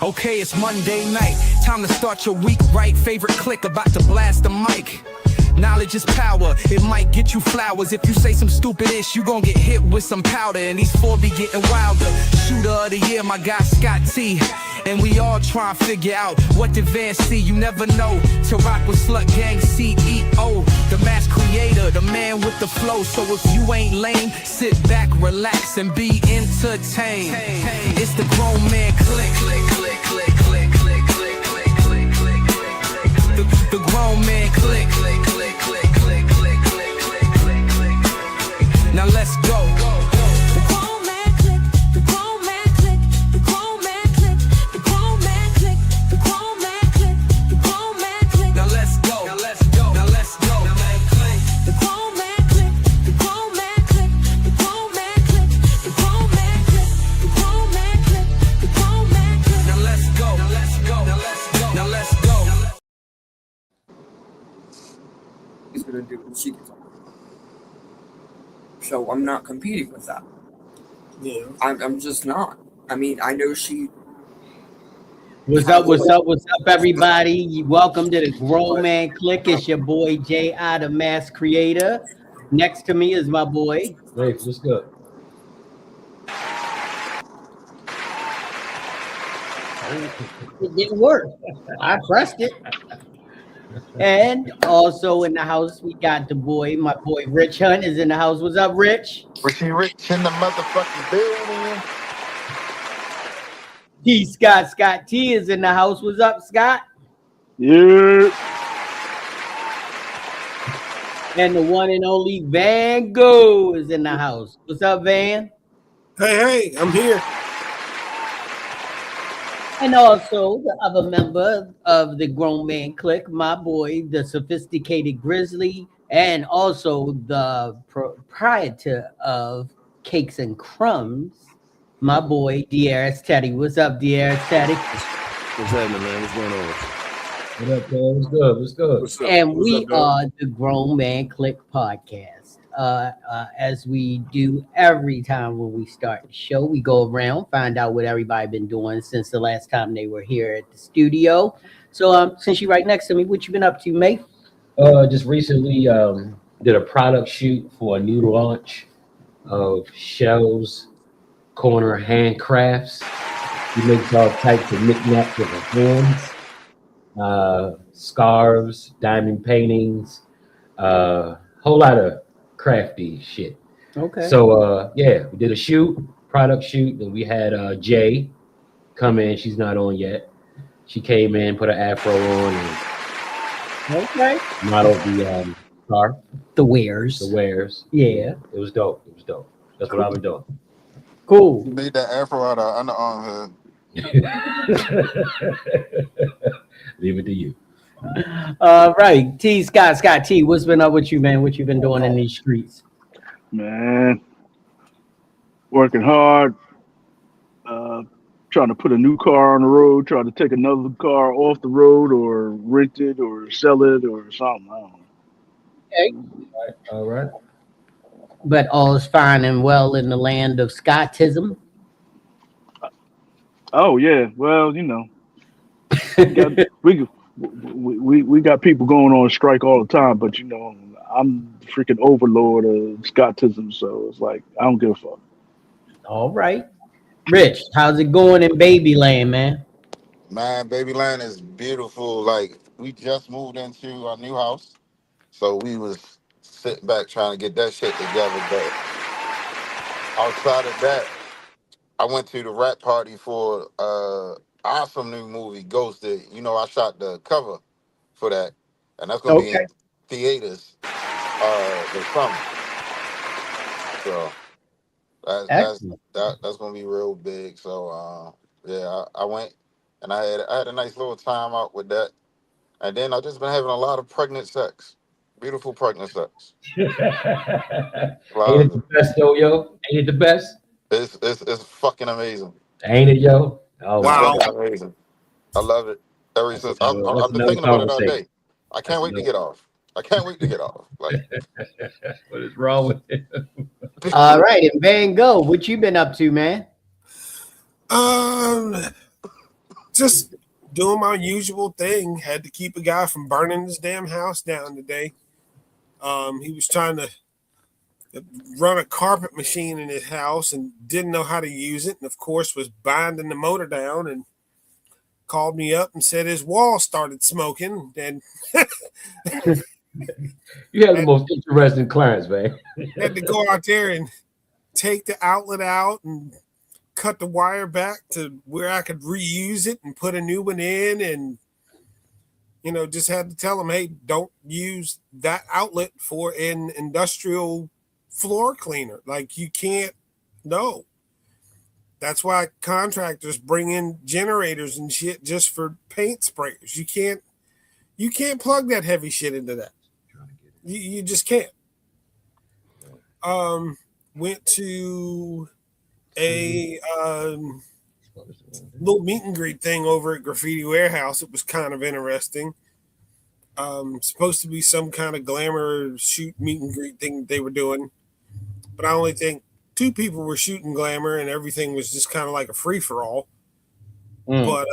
Okay, it's Monday night. Time to start your week right. Favorite clique about to blast the mic. Knowledge is power, it might get you flowers. If you say some stupid ish, you gon' get hit with some powder. And these four be getting wilder. Shooter of the year, my guy Scott T. And we all try and figure out what did Van see. You never know, to rock with Slut Gang CEO. The mass creator, the man with the flow. So if you ain't lame, sit back, relax, and be entertained. It's the grown man clique. The grown man clique. Now let's go. The grown man clique, the grown man clique, the grown man clique, the grown man clique, the grown man clique, the grown man clique. Now let's go. Now let's go. Now let's go. The grown man clique, the grown man clique, the grown man clique, the grown man clique, the grown man clique, the grown man clique. Now let's go. Now let's go. Now let's go. Now let's go. He's gonna do what she can. So I'm not competing with that. Yeah. I'm just not. I mean, I know she. What's up, everybody? Welcome to the Grown Man Clique. It's your boy, J.I., the Mass Creator. Next to me is my boy. Hey, what's good? It didn't work. I pressed it. And also in the house, we got my boy Rich Hunt is in the house. What's up, Rich? Richie Rich in the motherfucking building. Scott T is in the house. What's up, Scott? Yeah. And the one and only Van Gogh is in the house. What's up, Van? Hey, I'm here. And also the other member of the Grown Man Clique, my boy, the Sophisticated Grizzly, and also the proprietor of Cakes and Crumbs, my boy, Dier's Teddy. What's up, Dier's Teddy? What's happening, man? What's going on? What up, man? What's good? What's good? What's up? And What's we up, dog? are the Grown Man Clique podcast. As we do every time when we start the show, we go around, find out what everybody been doing since the last time they were here at the studio. So since you're right next to me, what you been up to, mate? Just recently did a product shoot for a new launch of shells, corner handcrafts. We make all types of knickknacks with our hands, scarves, diamond paintings, whole lot of crafty shit. Okay. So yeah, we did a product shoot, and we had Jay come in. She's not on yet. She came in, put an afro on, and modeled the car. The wares. Yeah. It was dope. That's what I've been doing. Cool. You made that afro out of underarm head. Leave it to you. All right, Scott T, what's been up with you, man? What you been doing in these streets? Man, working hard, trying to put a new car on the road, trying to take another car off the road or rent it or sell it or something. I don't know. Okay. All right. But all is fine and well in the land of Scottism. Oh yeah, well, you know, we got people going on strike all the time, but you know, I'm the freaking overlord of Scottism, so it's like I don't give a fuck. All right. Rich, how's it going in Babyland, man? Man, Babyland is beautiful. Like, we just moved into our new house, so we was sitting back trying to get that shit together. But outside of that, I went to the rap party for awesome new movie, Ghosted. You know, I shot the cover for that, and that's gonna be in theaters this summer. So that's gonna be real big. So yeah, I went and I had a nice little time out with that, and then I just been having a lot of pregnant sex, beautiful pregnant sex. Ain't it the best though, yo? Ain't it the best? It's fucking amazing. Ain't it, yo? Oh wow, it's amazing. I love it. Ever since I've been thinking about it all day. I can't wait to get off. Like, what is wrong with it? All right, and Van Gogh, what you been up to, man? Just doing my usual thing. Had to keep a guy from burning his damn house down today. He was trying to run a carpet machine in his house and didn't know how to use it, and of course was binding the motor down and called me up and said his wall started smoking and You have the most interesting clients, man. had to go out there and take the outlet out and cut the wire back to where I could reuse it and put a new one in, and just had to tell him, hey, don't use that outlet for an industrial floor cleaner. Like, you can't. No. That's why contractors bring in generators and shit just for paint sprayers. You can't plug that heavy shit into that. You just can't. Went to a little meet and greet thing over at Graffiti Warehouse. It was kind of interesting. Supposed to be some kind of glamour shoot meet and greet thing they were doing, but I only think 2 people were shooting glamour, and everything was just kind of like a free for all. But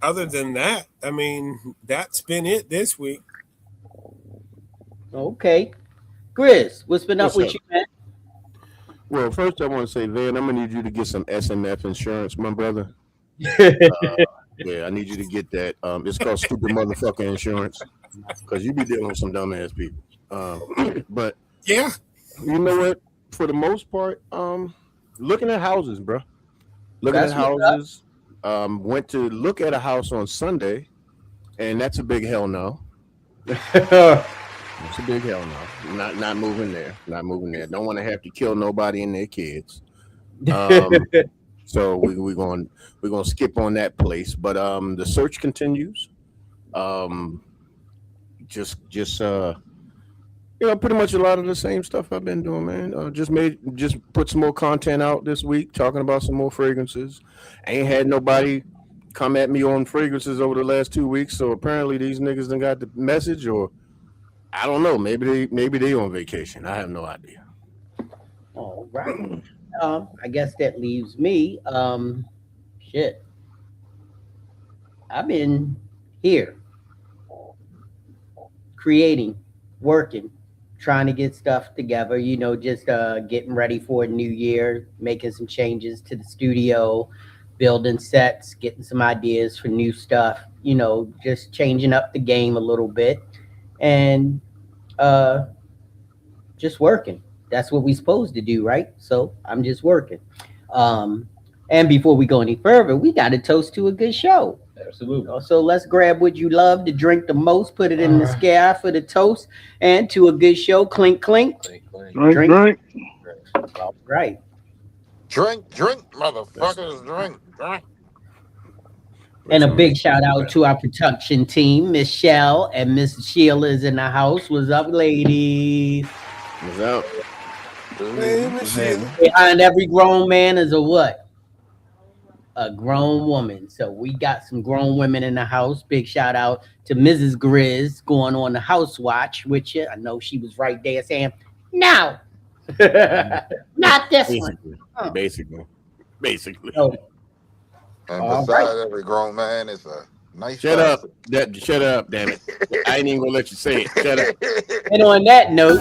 other than that, I mean, that's been it this week. Okay. Grizz, what's been up with you, man? Well, first I want to say, Van, I'm gonna need you to get some SMF insurance, my brother. Yeah, I need you to get that. It's called stupid motherfucker insurance, because you be dealing with some dumbass people. But yeah, you know what? For the most part, looking at houses, bro. Looking at houses. Went to look at a house on Sunday, and that's a big hell no. It's a big hell no. Not moving there. Not moving there. Don't want to have to kill nobody and their kids. So we're gonna skip on that place. But the search continues. Just pretty much a lot of the same stuff I've been doing, man. Just put some more content out this week, talking about some more fragrances. I ain't had nobody come at me on fragrances over the last 2 weeks, so apparently these niggas done got the message, or I don't know. Maybe they on vacation. I have no idea. All right. I guess that leaves me. Shit. I've been here, creating, working, trying to get stuff together. Just getting ready for a new year, making some changes to the studio, building sets, getting some ideas for new stuff. Just changing up the game a little bit. And just working. That's what we're supposed to do, right? So I'm just working. And before we go any further, we got to toast to a good show. Absolutely. So let's grab what you love to drink the most, put it in the sky for the toast, and to a good show. Clink, clink. Drink. All right. Drink, motherfuckers, drink. And a big shout out to our production team, Michelle and Miss Sheila is in the house. What's up, ladies? What's up? Behind every grown man is a what? A grown woman. So we got some grown women in the house. Big shout out to Mrs. Grizz going on the house watch with you. I know she was right there saying, no, not this one. Basically. So, And besides every grown man is a nice. Shut up, damn it! I ain't even gonna let you say it. Shut up. and on that note,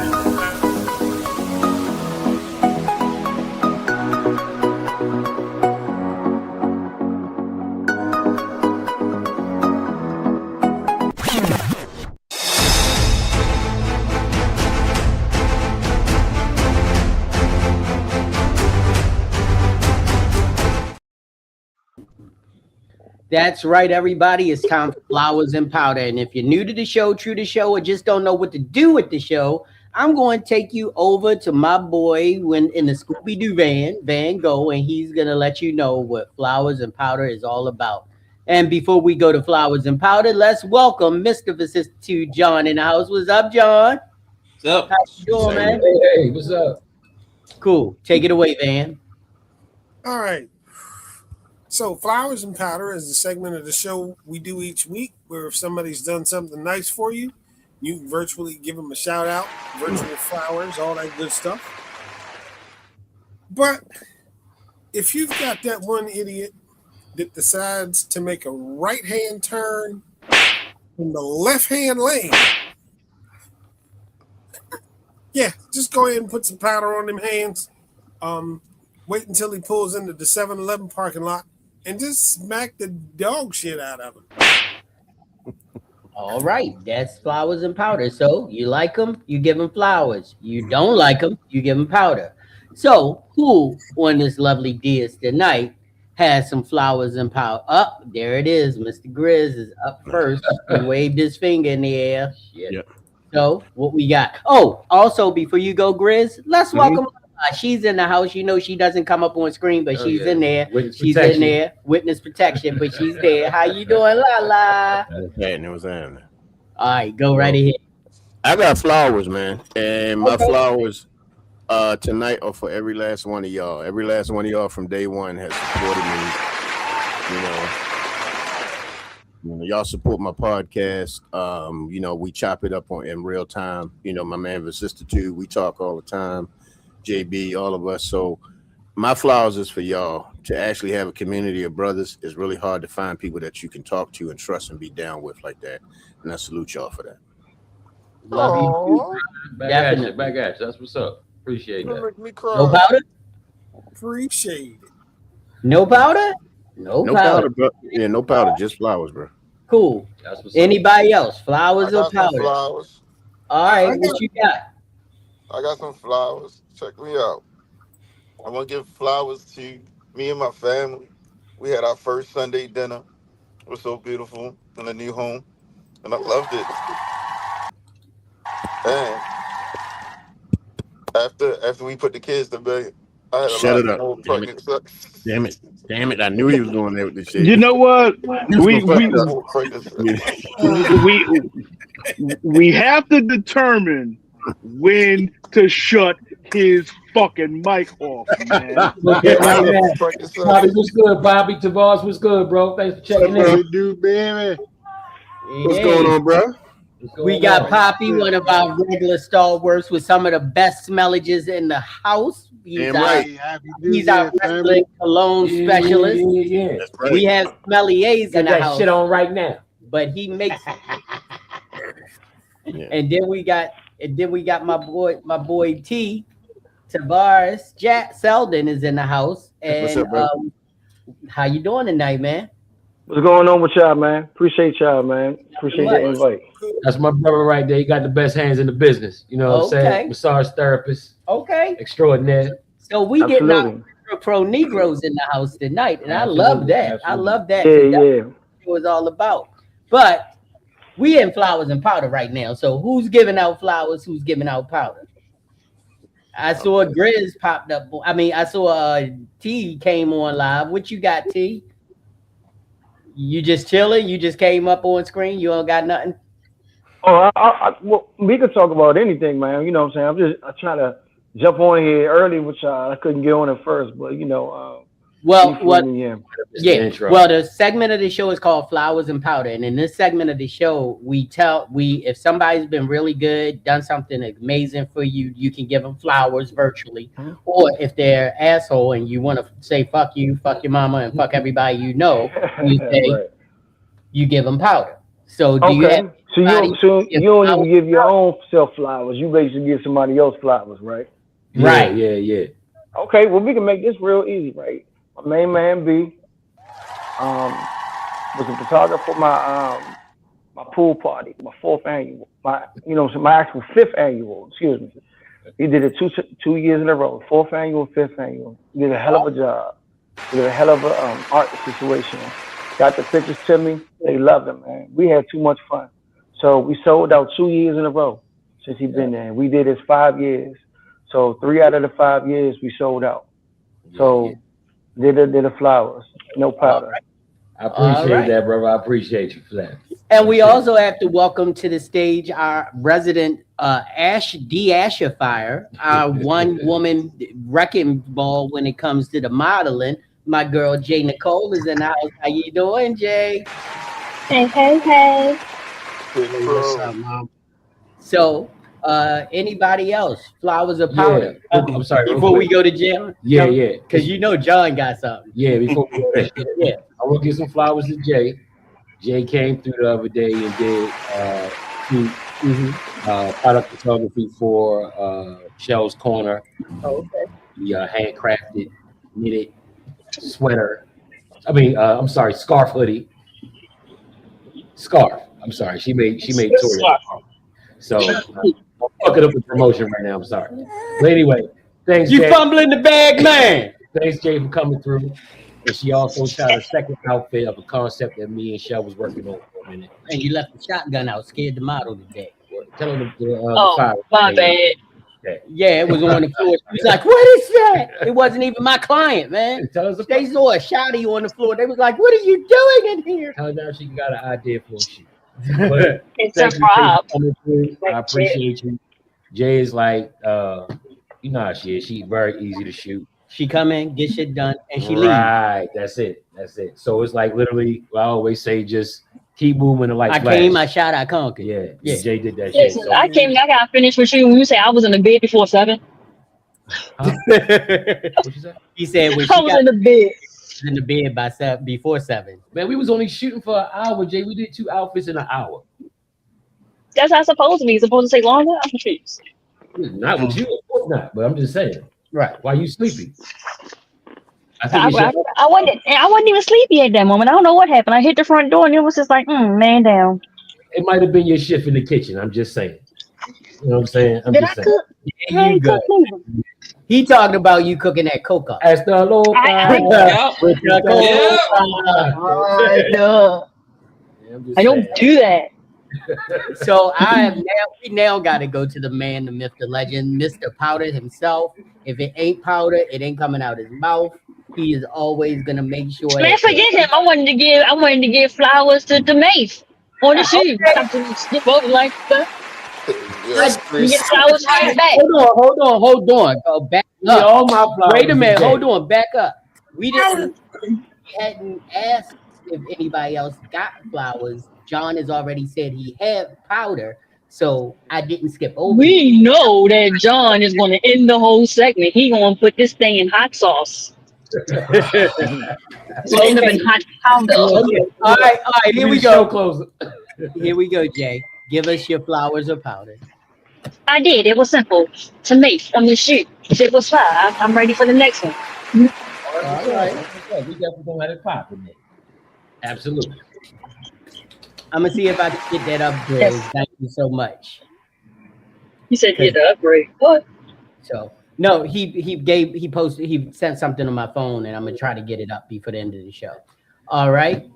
that's right, everybody. It's time for Flowers and Powder. And if you're new to the show, true to the show, or just don't know what to do with the show, I'm going to take you over to my boy when in the Scooby-Doo Van Gogh, and he's going to let you know what Flowers and Powder is all about. And before we go to Flowers and Powder, let's welcome Mr. Vicissitude John in the house. What's up, John? What's up? How you doing, man? Hey, what's up? Cool. Take it away, Van. All right. So, Flowers and Powder is the segment of the show we do each week where if somebody's done something nice for you, you can virtually give them a shout out, virtual flowers, all that good stuff. But if you've got that one idiot that decides to make a right-hand turn in the left-hand lane, yeah, just go ahead and put some powder on them hands. Wait until he pulls into the 7-Eleven parking lot and just smack the dog shit out of him. All right, that's flowers and powder. So you like them, you give them flowers. You don't like them, you give them powder. So who on this lovely dais tonight has some flowers and powder? Up there it is. Mr. Grizz is up first. He waved his finger in the air. Shit. Yep. So what we got? Oh, also before you go, Grizz, let's welcome. She's in the house. You know she doesn't come up on screen, but she's in there. She's in there. Witness protection, but she's there. How you doing, Lala? It was happening. All right, go right ahead. I got flowers, man, and my flowers tonight are for every last one of y'all. Every last one of y'all from day one has supported me. You know, y'all support my podcast. You know, we chop it up in real time. You know, my man Vicissitude, we talk all the time. JB, all of us. So my flowers is for y'all. To actually have a community of brothers is really hard to find people that you can talk to and trust and be down with like that. And I salute y'all for that. Love you. Back at you. Back at you. That's what's up. Appreciate that. Make me cry. No powder? Appreciate it. No powder? No powder. Bro. Yeah, no powder, just flowers, bro. Cool. That's what's Anybody else? Flowers I or got some powder? flowers. All right, what you got? I got some flowers. Check me out. I want to give flowers to me and my family. We had our first Sunday dinner. It was so beautiful in the new home, and I loved it. And after we put the kids to bed, I had a Shut lot it up. more Damn pregnant sex. Damn it. I knew he was going there with this shit. You know what? We have to determine when to shut his fucking mic off, man. Bobby, what's good, Bobby? Tavares, what's good, bro? Thanks for checking in. Dude, baby. What's going on, bro? We got Poppy, one of our regular stalwarts with some of the best smellages in the house. He's our wrestling cologne specialist. Yeah. Right. We have smelly A's in the that house. shit on right now. But he makes it. Yeah. And then we got my boy T. Tavares Jack Selden is in the house. And What's up, bro? how you doing tonight, man? What's going on with y'all, man? Appreciate y'all, man. Appreciate the invite. That's my brother right there. He got the best hands in the business. You know what I'm saying? Massage therapist. Okay. Extraordinaire. So we getting our pro Negroes in the house tonight, and I love that. I love that. Yeah. That's what it was all about. But we in flowers and powder right now. So who's giving out flowers? Who's giving out powder? I saw Grizz popped up. I mean, I saw T came on live. What you got, T? You just chilling? You just came up on screen? You don't got nothing? Oh, well, we could talk about anything, man. You know what I'm saying? I'm trying to jump on here early with y'all. I couldn't get on it first, but you know. Well, the segment of the show is called Flowers and Powder, and in this segment of the show, if somebody's been really good, done something amazing for you, you can give them flowers virtually, or if they're asshole and you want to say fuck you, fuck your mama, and fuck everybody you know, you say you give them powder. So do you have? So you don't even give your own self flowers. You basically give somebody else flowers, right? Right. Yeah. Okay. Well, we can make this real easy, right? My main man B was a photographer for my pool party, my fourth annual, my actual fifth annual. Excuse me. He did it 2 years in a row, fourth annual, fifth annual. He did a hell of a job. He did a hell of a art situation. Got the pictures to me. They loved them, man. We had too much fun. So we sold out 2 years in a row since he's been there. We did this 5 years. So 3 out of the 5 years we sold out. So did the flowers, no powder. I appreciate that, brother. I appreciate you for that. And we also have to welcome to the stage our resident Ashifier, our one-woman wrecking ball when it comes to the modeling. My girl Jay Nicole is in the house. How you doing, Jay? Hey. What's up, Mom? So Anybody else? Flowers or powder? I'm sorry. real Before we quick. go to jail? Yeah, yeah. Because you know John got something. Yeah, before we go there. Yeah. I want to give some flowers to Jay. Jay came through the other day and did shoot product photography for Shell's Corner. Okay. The handcrafted knitted sweater. I'm sorry, scarf hoodie. Scarf. I'm sorry. She made Tori. So I'm fucking up the promotion right now. I'm sorry. But anyway, thanks, You Jay. fumbling the bag, man. Thanks, Jay, for coming through. And she also shot a second outfit of a concept that me and Shell was working on for a minute. And you left the shotgun out, scared the model to death. Tell her Oh, my bad. Yeah, it was on the floor. She was like, "What is that?" It wasn't even my client, man. Tell us They saw a shotty on the floor. They was like, "What are you doing in here?" Tell her now she got an idea for a shoot. But It's a thank you prop. for coming through. I appreciate you. Jay is like, you know how she is. She's very easy to shoot. She come in, get shit done, and she leave. Right, that's it. So it's like literally, I always say, just keep moving the light. I came, I shot, I conquered. Yeah. Jay did that Listen, shit. So, I got finished with you when you say I was in the bed before 7. what you say? He said when she I was got in the bed. in the bed by 7, before 7. Man, we was only shooting for an hour, Jay. We did 2 outfits in an hour. That's how it's supposed to be. It's supposed to take longer. I'm confused. Not with you, of course not. But I'm just saying. Right. Why you sleepy? I wasn't even sleepy at that moment. I don't know what happened. I hit the front door and it was just like, man down. It might have been your shift in the kitchen. I'm just saying. You know what I'm saying? Did I cook? Yeah, you good. He talking about you cooking that coca. Hasta loca. With the coca. I don't do that. So we now got to go to the man, the myth, the legend, Mr. Powder himself. If it ain't powder, it ain't coming out his mouth. He is always gonna make sure. Man, forget him. I wanted to give flowers to the Mace on the shoe. Something skip over like that. You get flowers right back. Hold on. Go back up. All my flowers. Wait a minute. Hold on. Back up. We hadn't asked if anybody else got flowers. John has already said he had powder, so I didn't skip over. We know that John is going to end the whole segment. He going to put this thing in hot sauce. It's going to end up in hot powder. Okay. All right. Here we go. Here we go, Jay. Give us your flowers or powder. I did. It was simple. To me, from the shoot. It was fine. I'm ready for the next one. All right. We definitely gonna let it pop in there. Absolutely. I'm gonna see if I can get that upgrade. Yes. Thank you so much. He said he had to upgrade. What? So no, he sent something on my phone, and I'm gonna try to get it up before the end of the show. All right.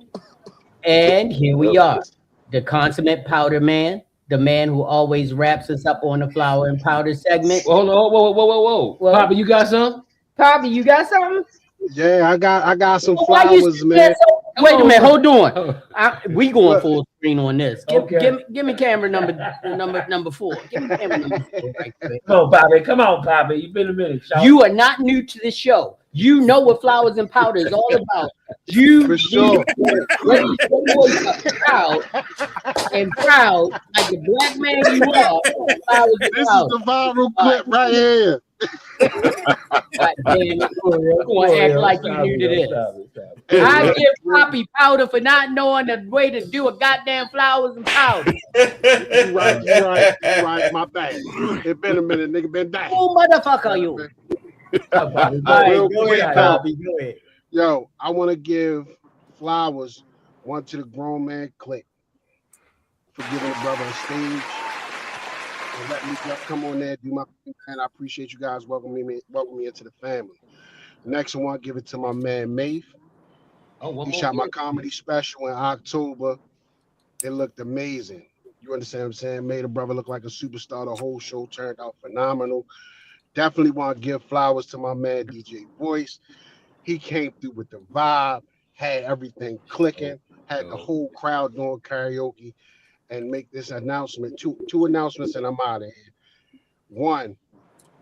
And here we are. The consummate powder man, the man who always wraps us up on the flower and powder segment. Whoa. What? Papa, you got some? Poppy, you got something? Yeah, I got some Why you flowers, scared man. Wait a minute, hold on. We going full screen on this. Okay. Give me camera number 4. Give me camera number 4 right quick. Come on, Poppy. You've been a minute. Shout. You are not new to the show. You know what flowers and powder is all about. You For sure. ready proud like the black man you are. Flowers and This is powder. the viral clip right here. God damn it, you're gonna act like you new to this. I give Poppy powder for not knowing the way to do a goddamn flowers and powder. You right. My bad. It been a minute, nigga. Been back. Who motherfucker you? All right, Real go quick, ahead, though. Poppy. Go ahead. Yo, I want to give flowers, one to the grown man Clique for giving the brother a stage and let me come on there, do my thing, and I appreciate you guys welcoming me into the family. Next one, give it to my man Maeve. He shot my comedy special in October. It looked amazing. You understand what I'm saying? Made a brother look like a superstar. The whole show turned out phenomenal. Definitely want to give flowers to my man DJ Voice. He came through with the vibe, had everything clicking, had the whole crowd doing karaoke, and make this announcement. Two announcements, and I'm out of here. One,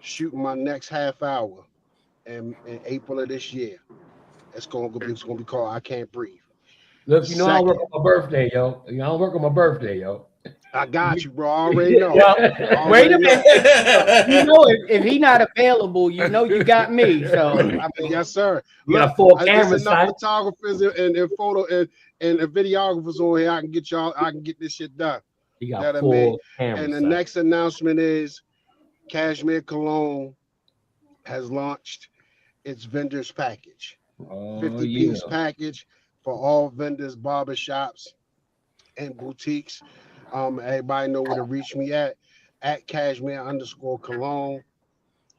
shooting my next half hour in April of this year. It's going to be called I Can't Breathe. Look, you know I work on my birthday, yo. I don't work on my birthday, yo. I got you, bro. I already know. Well, I wait already a know. minute. You know, if he not available, you know you got me. So I mean, Yes, sir. You got Look, 4 it's cameras, enough son. photographers and photo and videographers on here. I can get y'all. I can get this shit done. You got That I 4 mean. cameras, And the son. next announcement is Cashmere Cologne has launched its vendors package. Oh 50-piece yeah. package for all vendors, barbershops, and boutiques. Everybody know where to reach me at Cashmere_Cologne.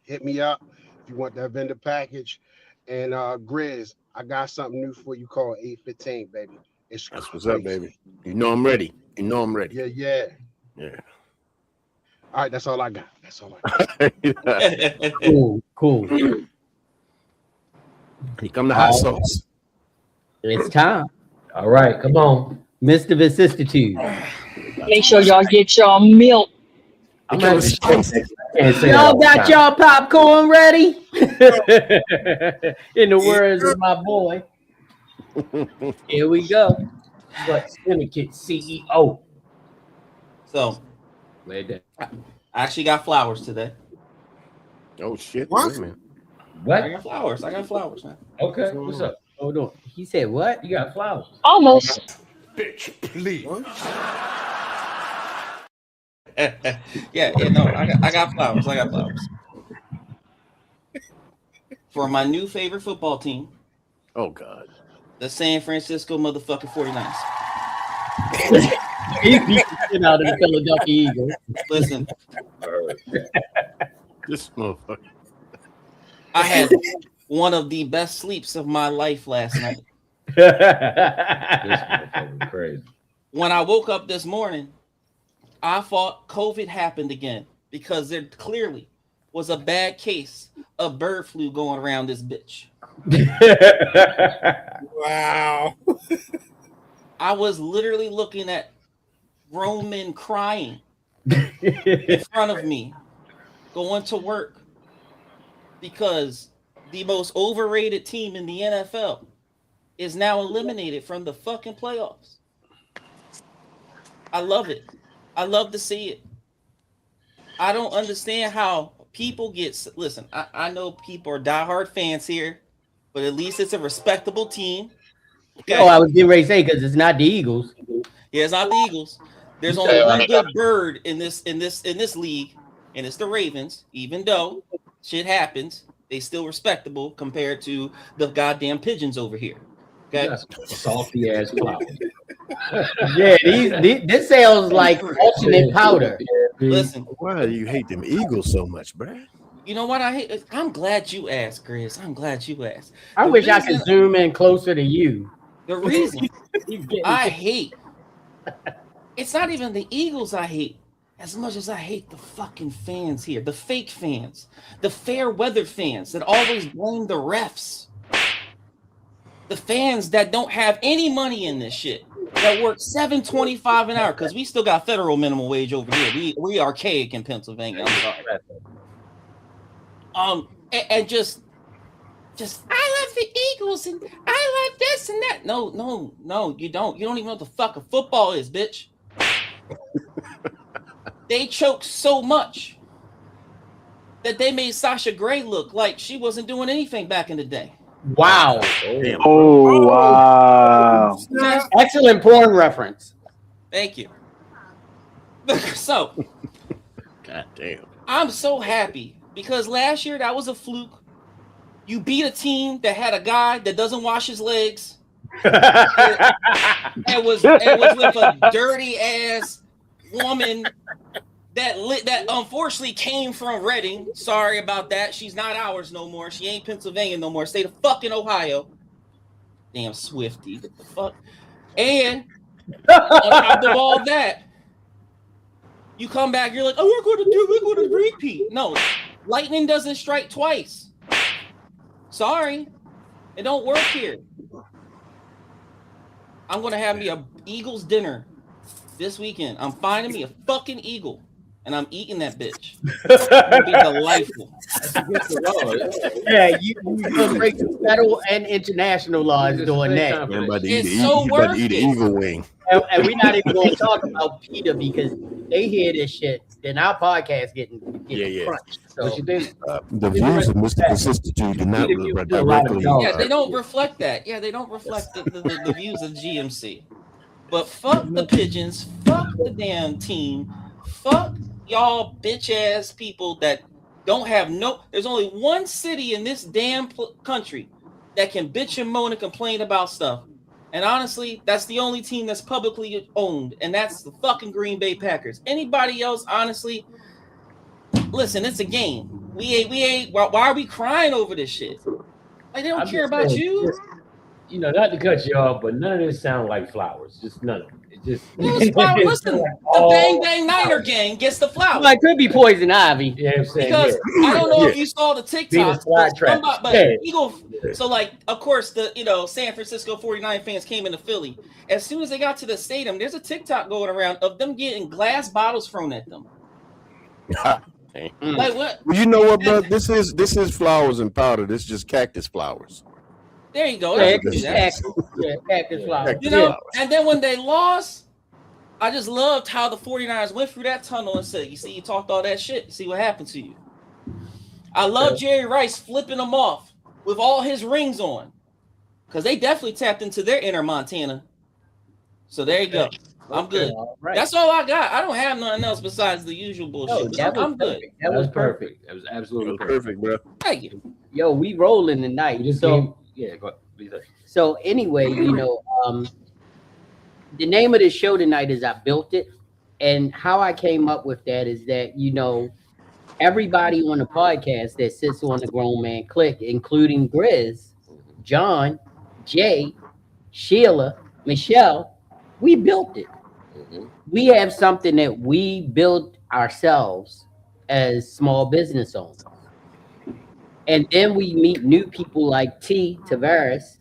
Hit me up if you want that vendor package. And Grizz, I got something new for you called 815, baby. It's That's what's crazy. up, baby. You know I'm ready. You know I'm ready. Yeah. Yeah. All right, that's all I got. That's all I got. cool. Here come the hot sauce. It's time, All right, come on. Mr. Vicissitude. Make sure y'all get your milk. I'm gonna have to check that. I can't say that Y'all all the got time. y'all popcorn ready? In the words of my boy. Here we go. But Syndicate CEO. So Lay that. I actually got flowers today. Oh shit. What? Wait a minute. What? I got flowers, man. Okay, what's up? Hold on. He said what? You got flowers. Almost. Bitch, please. No, I got flowers. I got flowers. For my new favorite football team, Oh God. the San Francisco motherfucking 49ers. He beat the shit out of the Philadelphia Eagles. Listen, This motherfucker. I had one of the best sleeps of my life last night. This motherfucker crazy. When I woke up this morning, I thought COVID happened again because there clearly was a bad case of bird flu going around this bitch. Wow. I was literally looking at grown men crying in front of me going to work because the most overrated team in the NFL is now eliminated from the fucking playoffs. I love it. I love to see it. I don't understand how people get. Listen, I know people are diehard fans here, but at least it's a respectable team. Okay. Oh, I was getting ready to say because it's not the Eagles. Yeah, it's not the Eagles. There's only one good bird in this league, and it's the Ravens. Even though shit happens, they still respectable compared to the goddamn pigeons over here. Okay, You got some salty ass flowers. Yeah, this sounds like alternate powder. listen. Why do you hate them Eagles so much, bruh? You know what I hate? I'm glad you asked, Chris. I'm glad you asked. I The wish I could reason- zoom in closer to you. The reason I hate, it's not even the Eagles I hate as much as I hate the fucking fans here, the fake fans, the fair weather fans that always blame the refs, the fans that don't have any money in this shit, that work $7.25 an hour because we still got federal minimum wage over here. We archaic in Pennsylvania. I'm sorry. And just I love the Eagles and I love this and that. No, you don't. You don't even know what the fuck a football is, bitch. They choked so much that they made Sasha Grey look like she wasn't doing anything back in the day. Wow. Oh, wow. Excellent porn reference. Thank you. So, God damn. I'm so happy because last year that was a fluke. You beat a team that had a guy that doesn't wash his legs and was with a dirty ass woman that unfortunately came from Reading. Sorry about that. She's not ours no more. She ain't Pennsylvania no more. State of fucking Ohio. Damn Swifty. What the fuck? And on top of all that, you come back, you're like, oh, we're going to repeat. No, lightning doesn't strike twice. Sorry. It don't work here. I'm going to have me a Eagles dinner this weekend. I'm finding me a fucking eagle. and I'm eating that bitch. It's gonna be delightful. Yeah, you gonna break the federal and international laws doing that. Man, about to eat It's a, so he about to worth eat an it. eagle wing. And we're not even gonna talk about PETA because they hear this shit, then our podcast getting Yeah. crunched. But So you did. The views of Mr. Consistency do not PETA views a lot of directly. dogs. Yeah, they don't reflect that. Yeah, they don't reflect the views of GMC. But fuck the pigeons, fuck the damn team, fuck y'all bitch ass people that don't have no. There's only one city in this damn country that can bitch and moan and complain about stuff. And honestly, that's the only team that's publicly owned, and that's the fucking Green Bay Packers. Anybody else, honestly, listen, it's a game. We ain't. Why are we crying over this shit? Like they don't I'm care just about saying, you. You know, not to cut you off, but none of this sound like flowers. Just none of it. It just Listen, the Bang Bang Niner gang gets the flowers. well, it could be poison ivy. Yeah, I'm saying Because I don't know if you saw the Venus TikTok, but flytrap. but Yeah. Eagle. So like, of course, the San Francisco 49 fans came into Philly. As soon as they got to the stadium, there's a TikTok going around of them getting glass bottles thrown at them. Like what? Well, you know what, bro? This is flowers and powder. This is just cactus flowers. There you go. Yeah, That's- cactus flowers. You know, and then when they lost, I just loved how the 49ers went through that tunnel and said, you see, you talked all that shit. You see what happened to you. I love Jerry Rice flipping them off with all his rings on. Because they definitely tapped into their inner Montana. So there you go. I'm good. Right. That's all I got. I don't have nothing else besides the usual bullshit. I'm good. That was perfect. That was absolutely perfect, bro. Thank you. Yo, we rolling tonight. So yeah, go ahead. So anyway, the name of the show tonight is I Built It. And how I came up with that is that, everybody on the podcast that sits on the Grown Man Clique, including Grizz, John, Jay, Sheila, Michelle, we built it. We have something that we built ourselves as small business owners. And then we meet new people like T. Tavares,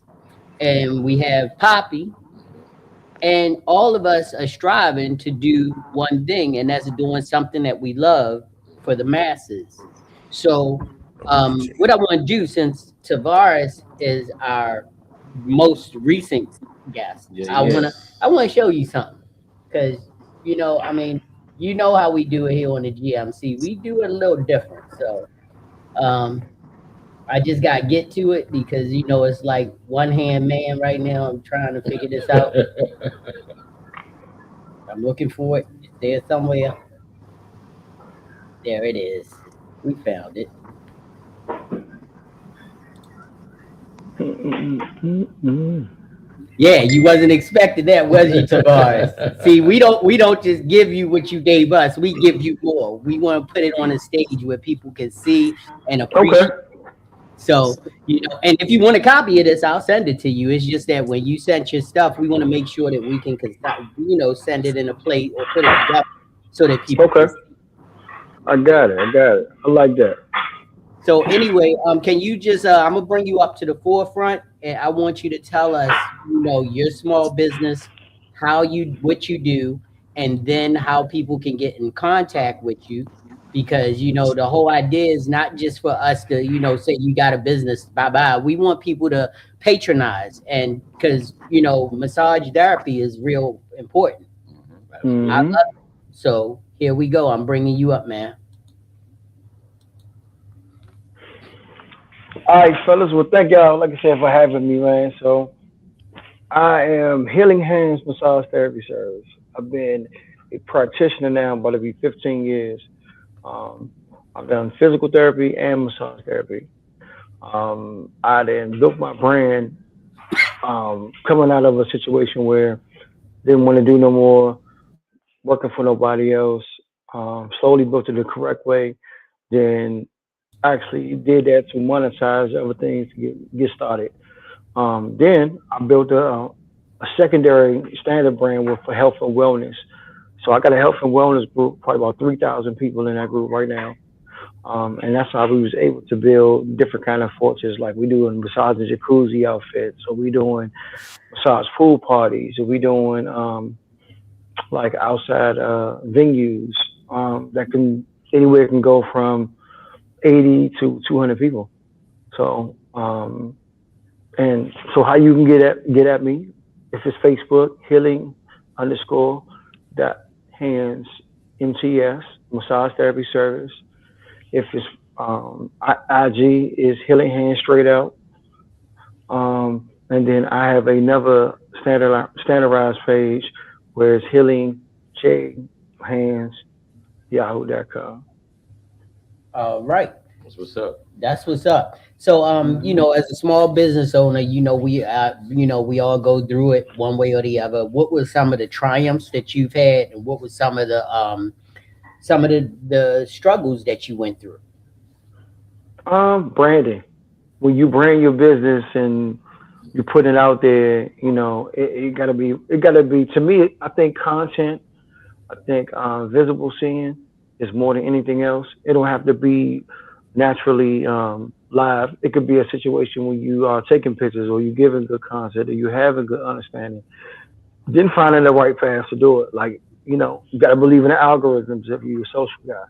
and we have Poppy, and all of us are striving to do one thing, and that's doing something that we love for the masses. So what I want to do, since Tavares is our most recent guest, I want to show you something, because how we do it here on the GMC. We do it a little different. So I just got to get to it because it's like one hand man right now. I'm trying to figure this out. I'm looking for it. It's there somewhere. There it is. We found it. Yeah, you wasn't expecting that, was you, Tavares? See, we don't just give you what you gave us. We give you more. We want to put it on a stage where people can see and appreciate. Okay. So, and if you want a copy of this, I'll send it to you. It's just that when you send your stuff, we want to make sure that we can, send it in a plate or put it together so that people. Okay. I got it. I like that. So anyway, can you just? I'm gonna bring you up to the forefront, and I want you to tell us, your small business, what you do, and then how people can get in contact with you. Because the whole idea is not just for us to say you got a business, bye. We want people to patronize, and because massage therapy is real important. Mm-hmm. I love it. So here we go. I'm bringing you up, man. All right, fellas. Well, thank y'all, like I said, for having me, man. So I am Healing Hands Massage Therapy Service. I've been a practitioner now about to be 15 years. I've done physical therapy and massage therapy. I then built my brand coming out of a situation where didn't want to do no more working for nobody else. Slowly built it the correct way. Then actually did that to monetize other things to get started. Then I built a secondary standard brand for health and wellness. So I got a health and wellness group, probably about 3,000 people in that group right now. And that's how we was able to build different kind of forces. Like we doing massage and jacuzzi outfits. So we doing massage pool parties. So we doing like outside venues. that can anywhere can go from 80 to 200 people. So and so how you can get at me if it's Facebook healing underscore that hands MTS massage therapy service. If it's IG is healing hands straight out. And then I have another standardized page where it's healing J hands yahoo.com. All right. That's what's up. That's what's up. So, you know, as a small business owner, you know, we all go through it one way or the other. What were some of the triumphs that you've had, and what were some of the struggles that you went through? Branding. When you brand your business and you put it out there, you know, it gotta be, to me, I think content, visible seeing is more than anything else. It don't have to be naturally live. It could be a situation where you are taking pictures or you're giving good content or you have a good understanding. Then finding the right path to do it. Like, you know, you gotta believe in the algorithms if you're a social guy.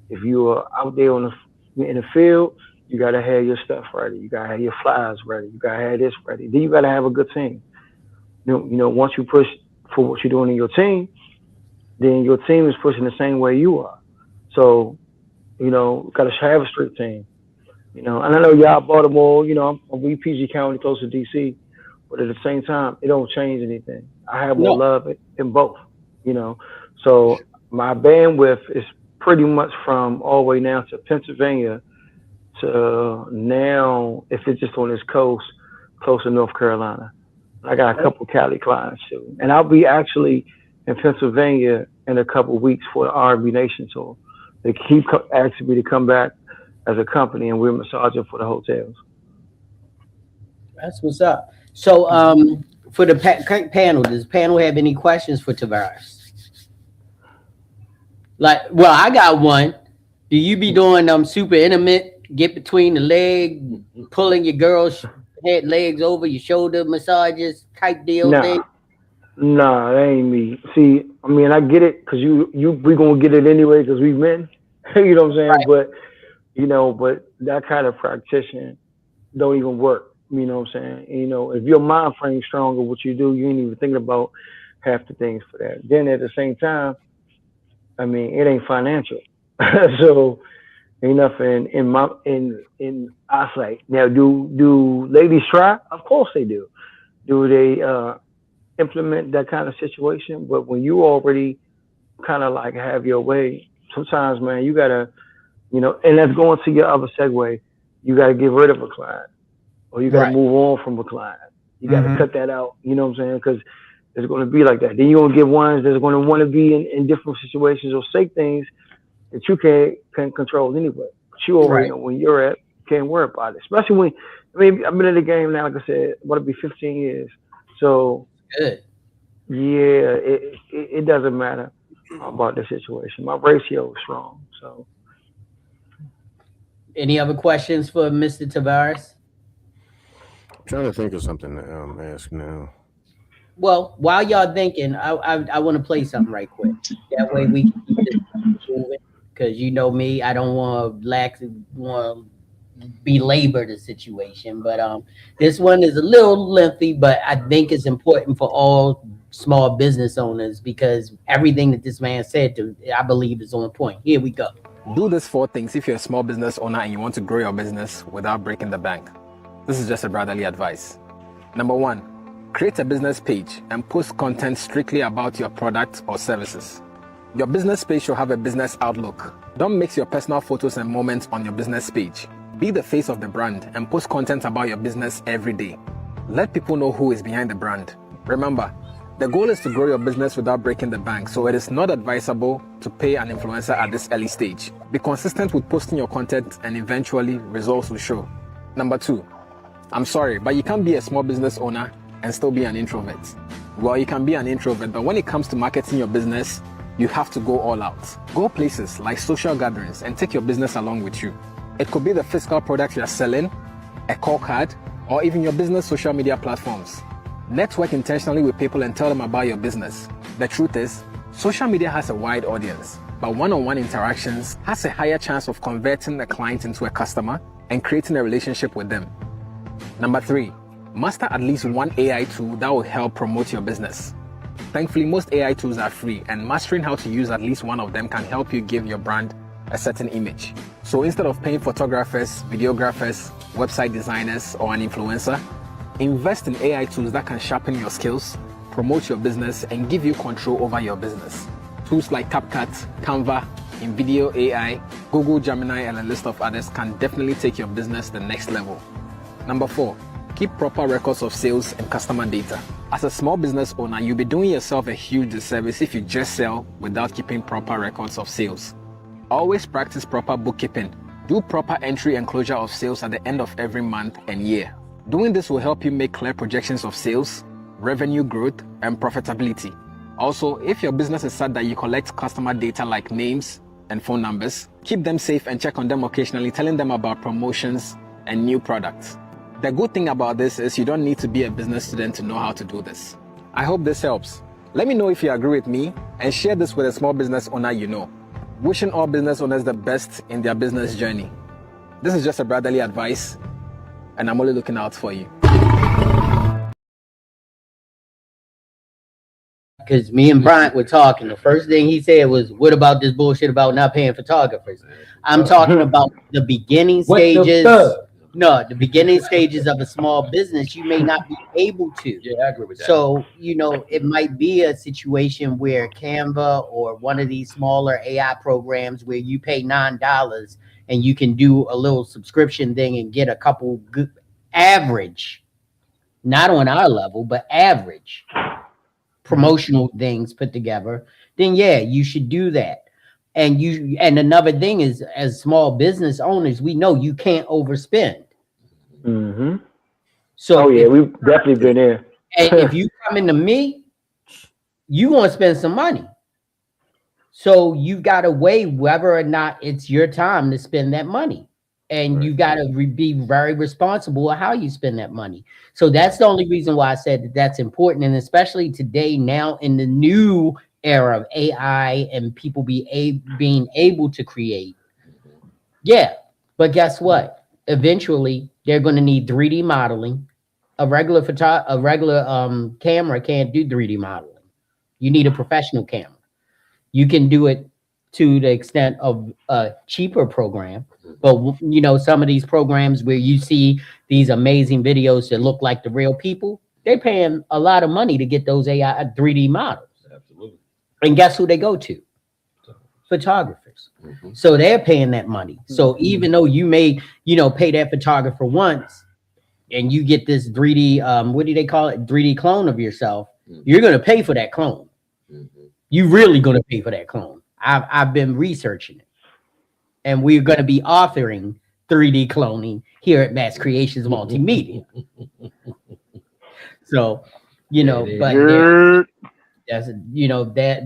If you are out there in the field, you gotta have your stuff ready. You gotta have your flyers ready. You gotta have this ready. Then you gotta have a good team. You know, once you push for what you're doing in your team, then your team is pushing the same way you are. So, you know, gotta have a street team. You know, and I know y'all Baltimore, you know, we PG County close to DC, but at the same time, it don't change anything. I have more love in both, you know. So my bandwidth is pretty much from all the way now to Pennsylvania to now, if it's just on this coast, close to North Carolina. I got a couple Cali clients too. And I'll be actually in Pennsylvania in a couple weeks for the R&B Nation tour. They keep asking me to come back as a company, and we're massaging for the hotels. That's what's up. So for the panel, does the panel have any questions for Tavares? Like, well, I got one. Do you be doing super intimate, get between the leg, pulling your girl's head legs over your shoulder massages type deal thing? Nah, that ain't me. See, I mean, I get it because we gonna get it anyway because we men. You know what I'm saying? Right. But you know, but that kind of practitioner don't even work. You know what I'm saying? And, you know, if your mind frame's strong of what you do, you ain't even thinking about half the things for that. Then at the same time, I mean, it ain't financial. So ain't nothing in eyesight. Now, do ladies try? Of course they do. Do they implement that kind of situation? But when you already kind of like have your way, sometimes, man, you gotta, you know, and that's going to your other segue. You gotta get rid of a client, or you gotta move on from a client. You gotta cut that out. You know what I'm saying? Because it's going to be like that. Then you're going to get ones that's going to want to be in different situations or say things that you can't control anyway. But you already know when you're at, can't worry about it. Especially when, I mean, I've been in the game now, like I said, what it'll be 15 years. So, good. Yeah, it doesn't matter about the situation. My ratio is strong. So, any other questions for Mr. Tavares? I'm trying to think of something to ask now. Well, while y'all thinking, I want to play something right quick. That way we can keep this moving. Because you know me, I don't want to belabor the situation. But this one is a little lengthy, but I think it's important for all small business owners because everything that this man said, I believe, is on point. Here we go. Do these 4 things if you're a small business owner and you want to grow your business without breaking the bank. This is just a brotherly advice. Number 1. Create a business page and post content strictly about your product or services. Your business page should have a business outlook. Don't mix your personal photos and moments on your business page. Be the face of the brand and post content about your business every day. Let people know who is behind the brand. Remember, the goal is to grow your business without breaking the bank, so it is not advisable to pay an influencer at this early stage. Be consistent with posting your content and eventually results will show. Number 2, I'm sorry, but you can't be a small business owner and still be an introvert. Well, you can be an introvert, but when it comes to marketing your business, you have to go all out. Go places like social gatherings and take your business along with you. It could be the physical product you're selling, a call card, or even your business social media platforms. Network intentionally with people and tell them about your business. The truth is, social media has a wide audience. but one-on-one interactions has a higher chance of converting a client into a customer and creating a relationship with them. Number 3, master at least one AI tool that will help promote your business. Thankfully, most AI tools are free, and mastering how to use at least one of them can help you give your brand a certain image. So instead of paying photographers, videographers, website designers, or an influencer, invest in AI tools that can sharpen your skills, promote your business, and give you control over your business. Tools like CapCut, Canva, InVideo AI, Google Gemini, and a list of others can definitely take your business to the next level. Number 4, keep proper records of sales and customer data. As a small business owner, you'll be doing yourself a huge disservice if you just sell without keeping proper records of sales. Always practice proper bookkeeping. Do proper entry and closure of sales at the end of every month and year. Doing this will help you make clear projections of sales, revenue growth, and profitability. Also, if your business is sad that you collect customer data like names and phone numbers, keep them safe and check on them occasionally, telling them about promotions and new products. The good thing about this is you don't need to be a business student to know how to do this. I hope this helps. Let me know if you agree with me and share this with a small business owner you know. Wishing all business owners the best in their business journey. This is just a brotherly advice, and I'm only looking out for you. Because me and Bryant were talking. The first thing he said was, "What about this bullshit about not paying photographers?" I'm talking about the beginning stages. The beginning stages of a small business, you may not be able to. Yeah, I agree with that. So, it might be a situation where Canva or one of these smaller AI programs where you pay $9 and you can do a little subscription thing and get a couple good average, not on our level, but average promotional things put together, then yeah, you should do that. And another thing is, as small business owners, we know you can't overspend. Mm-hmm. So we've definitely been there. And if you come into me, you want to spend some money. So you got to weigh whether or not it's your time to spend that money. And you got to be very responsible of how you spend that money. So that's the only reason why I said that's important. And especially today, now in the new era of AI and people being able to create. Yeah. But guess what? Eventually, they're going to need 3D modeling. A regular camera can't do 3D modeling. You need a professional camera. You can do it to the extent of a cheaper program, but some of these programs where you see these amazing videos that look like the real people, they're paying a lot of money to get those AI 3D models. Absolutely. And guess who they go to? Photographers. Mm-hmm. So they're paying that money. So even though you may, pay that photographer once and you get this 3D, what do they call it? 3D clone of yourself. Mm-hmm. You're going to pay for that clone. Mm-hmm. You really going to pay for that clone. I've been researching it, and we're going to be authoring 3D cloning here at Mass Creations Multimedia. So, but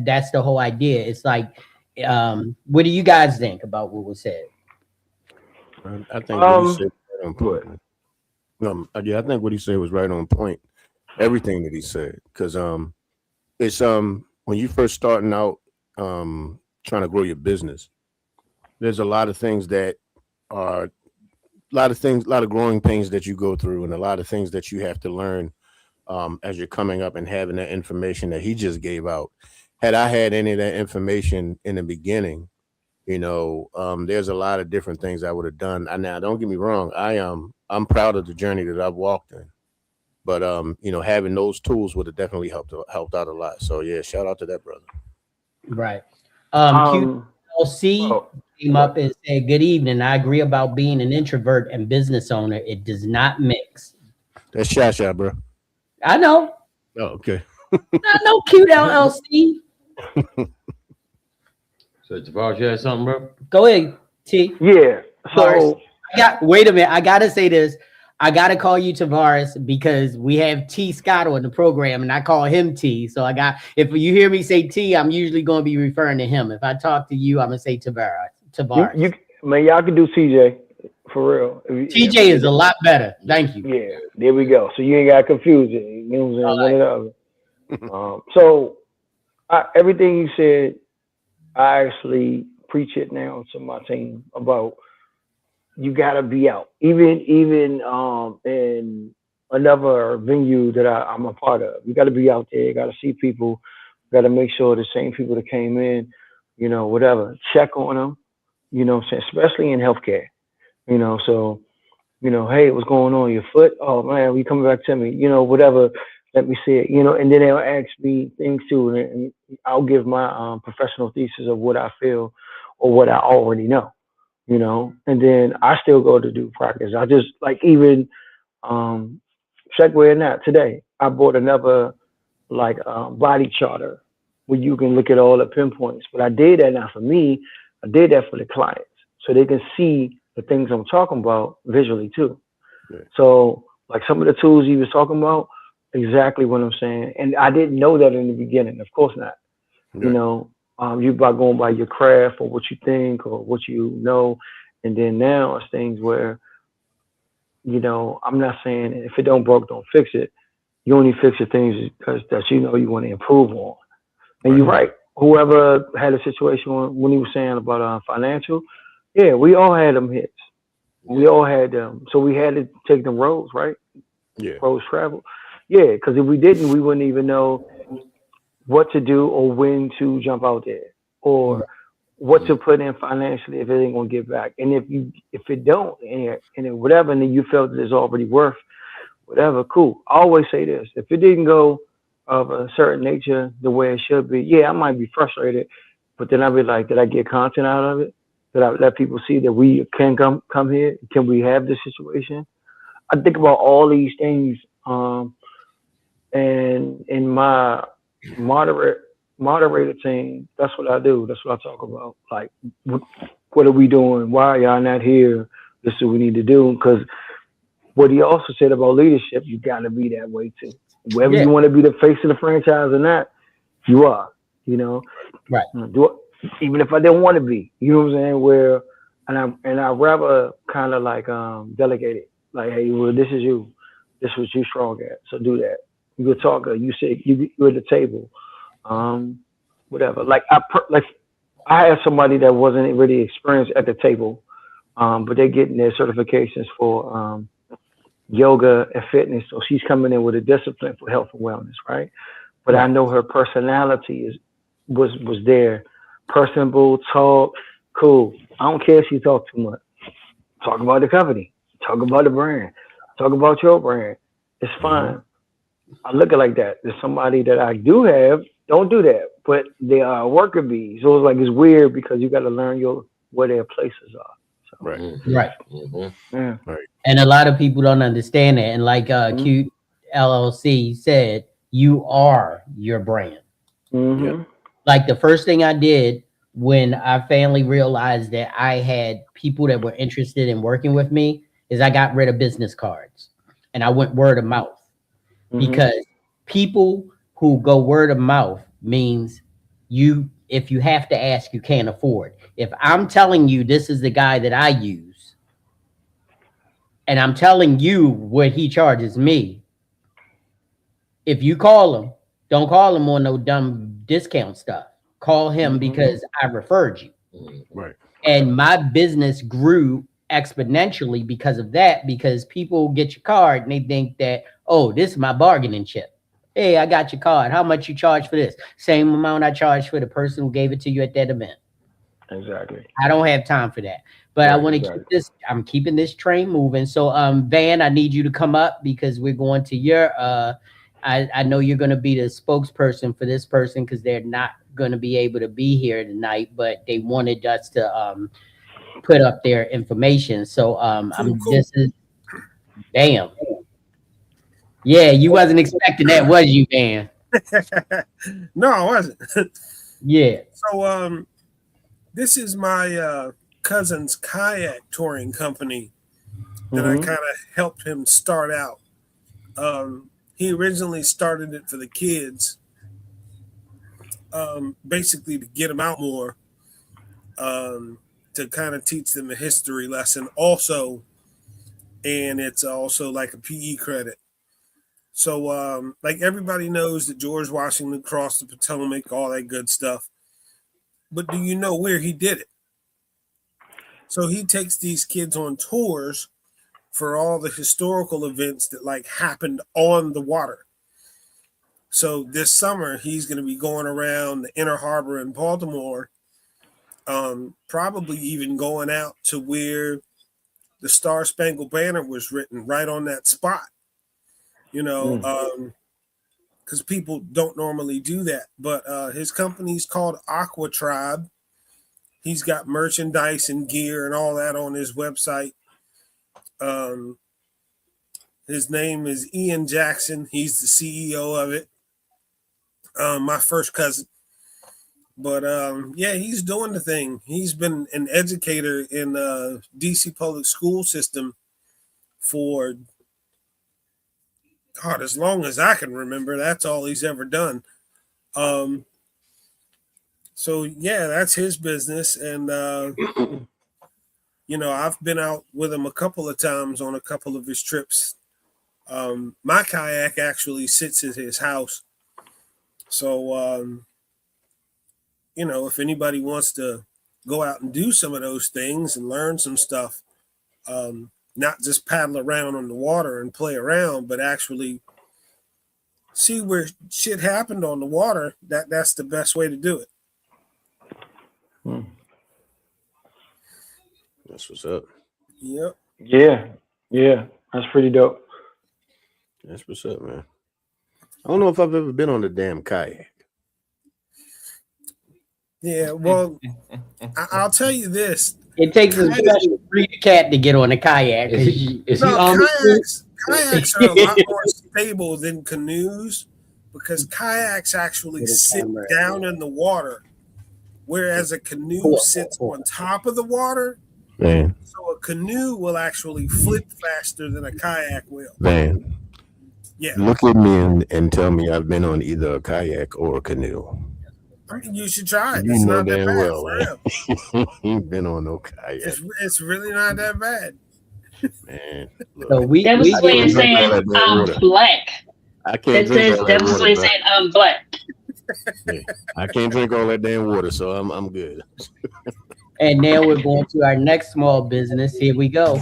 that's the whole idea. It's like, what do you guys think about what was said? I think what he said was right on point. I think what he said was right on point. Everything that he said, because it's when you first starting out trying to grow your business, there's a lot of things that are a lot of growing pains that you go through, and a lot of things that you have to learn as you're coming up and having that information that he just gave out. Had I had any of that information in the beginning, there's a lot of different things I would have done. Now, don't get me wrong, I'm proud of the journey that I've walked in. But having those tools would have definitely helped out a lot. So yeah, shout out to that brother. Right. QLC came up and said, "Good evening. I agree about being an introvert and business owner. It does not mix." That's Shasha, bro. I know. Oh, okay. I know, cute LLC. So Tavares, you had something, bro? Go ahead, T. Yeah. So wait a minute. I gotta say this. I gotta call you Tavares because we have T Scott on the program, and I call him T. So if you hear me say T, I'm usually going to be referring to him. If I talk to you, I'm gonna say Tavares. Y'all can do TJ for real. TJ is a lot better. Thank you. Yeah, there we go. So you ain't got to confuse it. You know what I'm saying? One or the other. So everything you said, I actually preach it now to my team about you gotta be out. Even in another venue that I'm a part of. You gotta be out there, you gotta see people, you gotta make sure the same people that came in, whatever, check on them, what I'm saying, especially in healthcare, so hey, what's going on? Your foot? Oh man, we coming back to me, whatever. Let me see it, and then they'll ask me things too, and I'll give my professional thesis of what I feel or what I already know, and then I still go to do practice. I just like even um segue or not today, I bought another like body charter where you can look at all the pinpoints. But I did that not for me, I did that for the clients so they can see the things I'm talking about visually too. Yeah. So like some of the tools he was talking about, exactly what I'm saying. And I didn't know that in the beginning, of course not. You Yeah. know, you by going by your craft or what you think or what you know. And then now it's things where, I'm not saying if it don't broke, don't fix it. You only fix the things because that you want to improve on. And Right. you're right. Whoever had a situation when he was saying about financial, yeah, we all had them hits. We all had them. So we had to take them roads, right? Yeah. Roads travel. Yeah, because if we didn't, we wouldn't even know what to do or when to jump out there or what to put in financially if it ain't gonna get back. And if it don't and whatever, and then you felt that it's already worth whatever, cool. I always say this: if it didn't go of a certain nature the way it should be, yeah, I might be frustrated, but then I'd be like, did I get content out of it? Did I let people see that we can come here? Can we have this situation? I think about all these things, and in my moderate moderator team, that's what I do. That's what I talk about. Like, what are we doing? Why are y'all not here? This is what we need to do. Because what he also said about leadership, you got to be that way too. Whether Yeah. you want to be the face of the franchise or not, you are. You know, Right. do it, even if I didn't want to be. You know what I'm saying? Where I rather kind of like delegate it. Like, hey, well, this is you. This is what you strong at. So do that. You're a talker. You say you're at the table. Um, whatever. Like I had somebody that wasn't really experienced at the table, but they're getting their certifications for yoga and fitness. So she's coming in with a discipline for health and wellness, right? But I Right. know her personality was there. Personable, talk, cool. I don't care if she talk too much. Talk about the company. Talk about the brand. Talk about your brand. It's fine. I look at it like that. There's somebody that I do have, don't do that, but they are worker bees. So it's like it's weird because you got to learn where their places are. So Right. Right. yeah. Right. And a lot of people don't understand that. And like Mm-hmm. Q LLC said, you are your brand. Yeah. Mm-hmm. Like the first thing I did when I finally realized that I had people that were interested in working with me is I got rid of business cards and I went word of mouth Mm-hmm. because people who go word of mouth means if you have to ask, you can't afford. If I'm telling you this is the guy that I use and I'm telling you what he charges me, if you call him, don't call him on no dumb discount stuff. Call him Mm-hmm. because I referred you. Right. And my business grew exponentially because of that, because people get your card and they think that, oh, this is my bargaining chip. Hey, I got your card. How much you charge for this? Same amount I charged for the person who gave it to you at that event. Exactly. I don't have time for that. But I Right. want to Exactly. keep this, I'm keeping this train moving. So Van, I need you to come up because we're going to your I know you're gonna be the spokesperson for this person because they're not gonna be able to be here tonight, but they wanted us to put up their information. So Cool, cool. this is damn. Yeah, you wasn't expecting that, was you, Van? No, I wasn't. Yeah. So this is my cousin's kayak touring company that I Mm-hmm. kind of helped him start out. He originally started it for the kids, basically to get them out more, to kind of teach them a history lesson also, and it's also like a PE credit. So, like everybody knows that George Washington crossed the Potomac, all that good stuff. but do you know where he did it? So he takes these kids on tours for all the historical events that like happened on the water. So this summer he's going to be going around the Inner Harbor in Baltimore, probably even going out to where the Star Spangled Banner was written, right on that spot. You know, because people don't normally do that. But his company's called Aqua Tribe. He's got merchandise and gear and all that on his website. His name is Ian Jackson. He's the CEO of it. My first cousin. But yeah, he's doing the thing. He's been an educator in DC public school system for God, as long as I can remember. That's all he's ever done. So yeah, that's his business, and you know, I've been out with him a couple of times on a couple of his trips. My kayak actually sits at his house, so you know, if anybody wants to go out and do some of those things and learn some stuff, not just paddle around on the water and play around, but actually see where shit happened on the water, that's the best way to do it. That's what's up. Yep. Yeah, that's pretty dope. That's what's up, man. I don't know if I've ever been on a damn kayak. Yeah, well, I'll tell you this. It takes a special breed of cat to get on a kayak. Kayaks are a lot more stable than canoes because kayaks actually sit down in the water, whereas a canoe sits on top of the water. Man. So a canoe will actually flip faster than a kayak will. Man. Yeah. Look at me and tell me I've been on either a kayak or a canoe. I mean, you should try it. You It's know not that damn bad. well, For real. ain't been on no kayak. It's really not that bad. Man. That was his way of saying I'm black. I can't drink all That that was his water. way of bro. saying I'm black. Yeah, I can't drink all that damn water, so I'm good. And now we're going to our next small business. Here we go.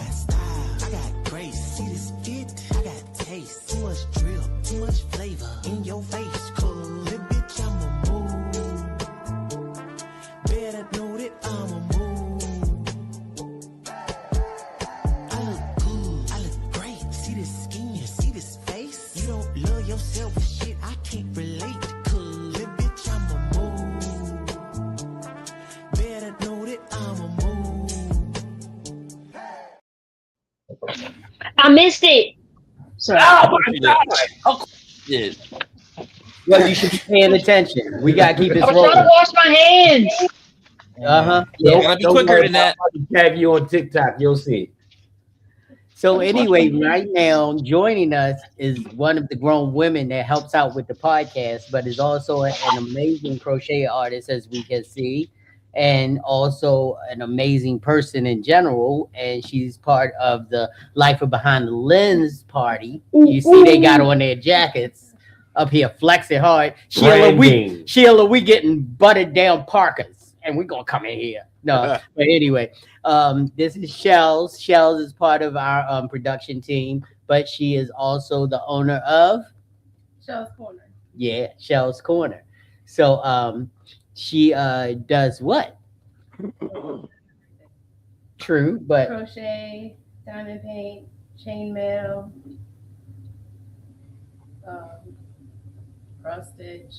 I missed it. Sorry. Oh my God! Well, you should be paying attention. We gotta keep this I was rolling. trying to wash my hands. Yeah. Gotta be quicker than that. Have you on TikTok? You'll see. So anyway, right now joining us is one of the grown women that helps out with the podcast, but is also an amazing crochet artist, as we can see, and also an amazing person in general. And she's part of the Life of Behind the Lens party. You see, they got on their jackets up here flexing hard. Sheila, we getting buttered down parkas, and we're gonna come in here. No, but anyway, this is Shells. Shells is part of our production team, but she is also the owner of Shell's Corner. Yeah, Shell's Corner. So she does what? True, but Crochet, diamond paint, chainmail, cross stitch,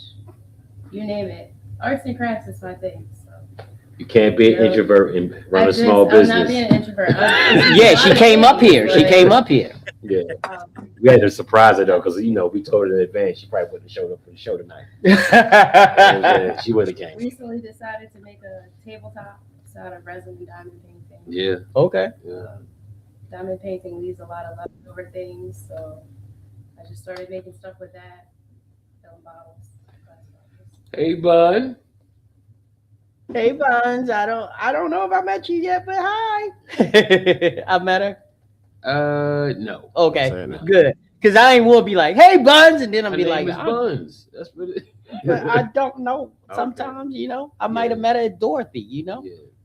you name it. Arts and crafts is my thing. So. You can't be an introvert and run a small business. I'm not being an introvert. Yeah, she came up here. She came up here. Yeah. We had to surprise her though, because we told her in advance she probably wouldn't have showed up for the show tonight. And she would have came. Recently decided to make a tabletop out of resin diamond painting. Yeah. Okay. Yeah. Diamond painting leaves a lot of leftover things, so I just started making stuff with that. Film bottles. Hey, bud. Hey, Buns. I don't know if I met you yet, but hi. I met her. No. Okay, good. Because I ain't want to be like, hey, Buns, and then I'm Her be name like, is Buns. That's what it. but I don't know. Okay. Sometimes, I might have met her at Dorothy, Yeah.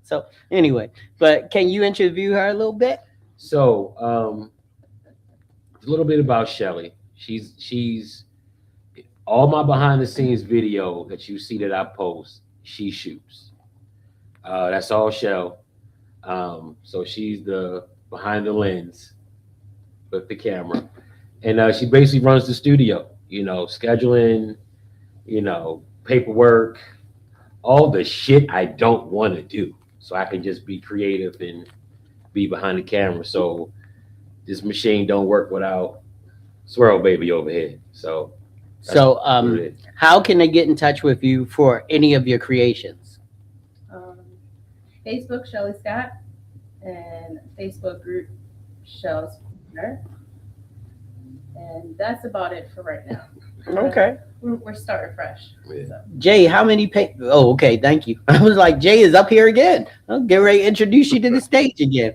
So anyway, but can you interview her a little bit? So, a little bit about Shelly. She's all my behind the scenes video that you see that I post. She shoots. That's all Shell. So she's the behind the lens with the camera, and she basically runs the studio. Scheduling, paperwork, all the shit I don't want to do, so I can just be creative and be behind the camera. So this machine don't work without Swirl Baby over here. So that's So, what it is. how can they get in touch with you for any of your creations? Facebook Shelly Scott and Facebook group Shell's Corner. And that's about it for right now. Okay. We're starting fresh. So. Jay, how many Oh, okay, thank you. I was like, Jay is up here again. I'll get ready to introduce you to the stage again.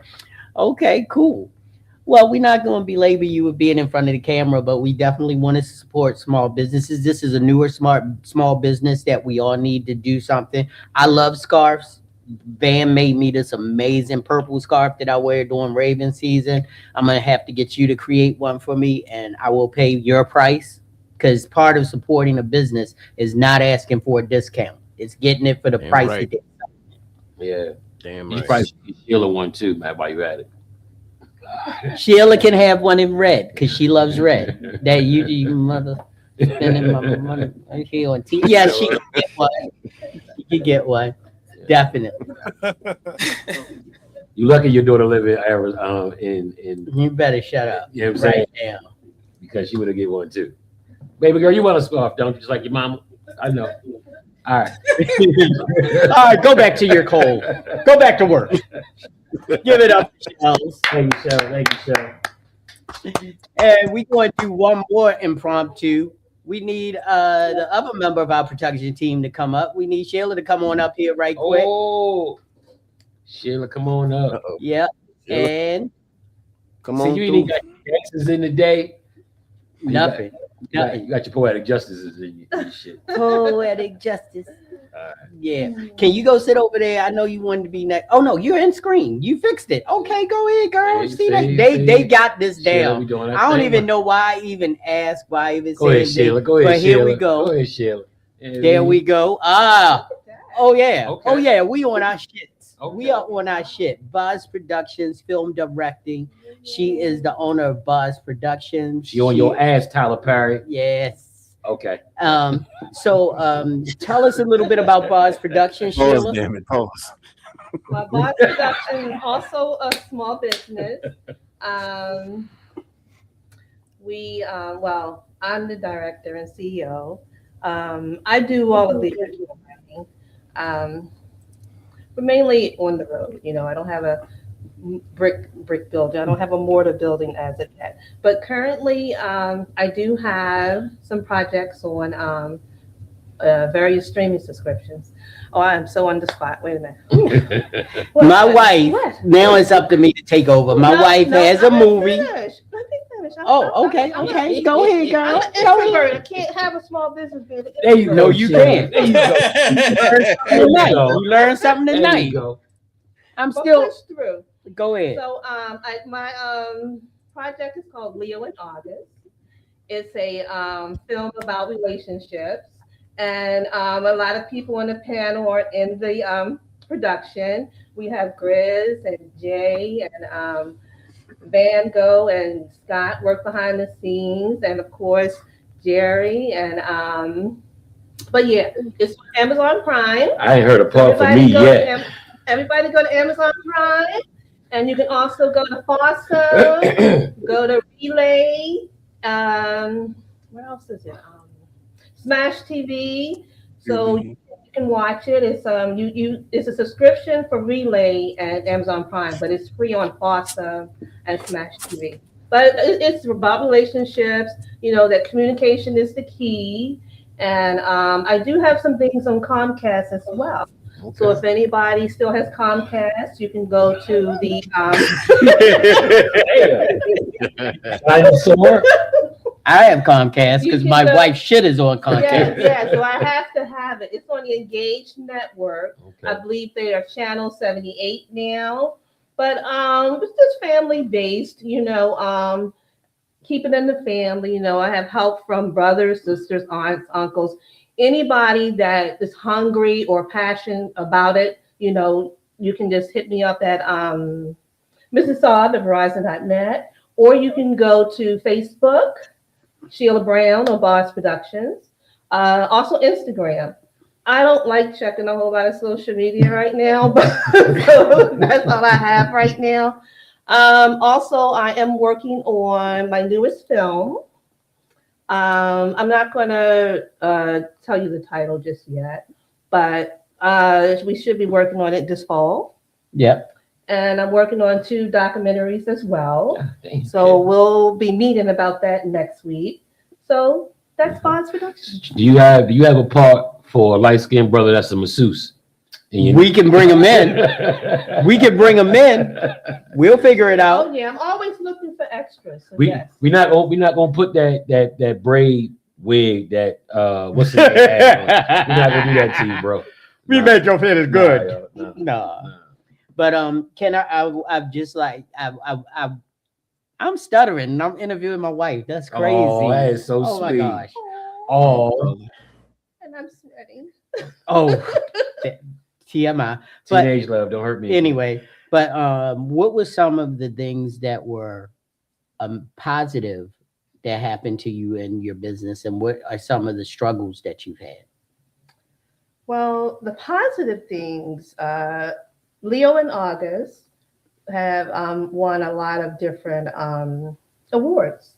Okay, cool. Well, we're not going to belabor you with being in front of the camera, but we definitely want to support small businesses. This is a newer small business that we all need to do something. I love scarves. Van made me this amazing purple scarf that I wear during Raven season. I'm going to have to get you to create one for me, and I will pay your price, because part of supporting a business is not asking for a discount. It's getting it for the price right. that they Yeah. Damn You right. probably should get Sheila one too, man, while you at it. Sheila can have one in red because she loves red. That you mother spending my money here on TV. Yeah, she can get one. She can get one. Definitely. You lucky your daughter live in Arizona. In You better shut up. You know what I'm saying? Right now. Because she would have get one too. Baby girl, you want a scarf, don't you? Just like your mama. I know. All right. All right, go back to your cold. Go back to work. Give it up, Shells. Thank you, Shell. Thank you, Shell. And we're going to do one more impromptu. We need the other member of our production team to come up. We need Sheila to come on up here right quick. Oh, Sheila, come on up. Uh-oh. Yep. Sheila. And Come See, on you through. ain't got your gangsters in the day. nothing. You got your poetic justices in your shit. Poetic justice. Yeah. Can you go sit over there? I know you wanted to be next. Oh no, you're in screen. You fixed it. Okay, go ahead, girl. See that? They got this Sheila, down. we doing that I don't thing. even know why I even asked. Why I even Go ahead, said Sheila. they- Go ahead, But Sheila. here we go. Go ahead, Sheila. There we go. Oh yeah. Okay. Oh yeah. We on our shit. Okay. We are on our shit. Buzz Productions, film directing. She is the owner of Buzz Productions. She on your ass, Tyler Perry. Yes. Okay. So tell us a little bit about Buzz Productions, Pause, Sheila. damn it. Pause. My boss production is also a small business. Well, I'm the director and CEO. I do all of the but mainly on the road. I don't have a brick building. I don't have a mortar building as of yet. But currently, I do have some projects on various streaming subscriptions. Oh, I'm so on the spot. Wait a minute. My wife, What? now it's up to me to take over. My wife has a movie. Let me finish. Oh, okay, okay. Go ahead, girl. I'm an Go introvert. ahead. I can't have a small business. There you No, go. you Sheila. can't. There you go. You learned something There tonight. you go. I'm But still. push through. Go ahead. So my project is called Leo in August. It's a film about relationships, and a lot of people on the panel are in the production. We have Grizz and Jay and Van Gogh and Scott work behind the scenes, and of course Jerry and but yeah, it's on Amazon Prime. I ain't heard a part from me Everybody go to yet. Everybody go to Amazon Prime, and you can also go to Foster, go to Relay. What else is it? Smash TV. So you can watch it. It's it's a subscription for Relay and Amazon Prime, but it's free on Foster and Smash TV. But it's about relationships. That communication is the key, and I do have some things on Comcast as well. Okay. So if anybody still has Comcast, you can go to the Dinosaur. I have Comcast You because can my go- wife's shit is on Comcast. Yeah, so I have to have it. It's on the Engaged network. I believe they are channel 78 now. But it's just family based, keep it in the family. I have help from brothers, sisters, aunts, uncles, anybody that is hungry or passionate about it. You can just hit me up at Mrs. Saab at Verizon.net, or you can go to Facebook, Sheila Brown or Boss Productions. Also Instagram. I don't like checking a whole lot of social media right now, but so that's all I have right now. Also, I am working on my newest film. I'm not going to tell you the title just yet, but we should be working on it this fall. Yep. And I'm working on 2 documentaries as well. So We'll be meeting about that next week. So that's Bond's production. do you have a part for a light skinned brother that's a masseuse? We can bring him in. We can bring him in. We'll figure it out. Oh yeah, I'm always looking for extras. So We're yes. not gonna put that braid wig that what's the name? We're not gonna do that to you, bro. We make your feelings good. Nah, yo, No. But can I'm just like I'm stuttering and I'm interviewing my wife. That's crazy. Oh, that is so oh sweet. my gosh. Oh. And I'm sweating. Oh. TMI. But Teenage love, don't hurt me. anyway, but what were some of the things that were positive that happened to you in your business, and what are some of the struggles that you've had? Well, the positive things, Leo and August have won a lot of different awards.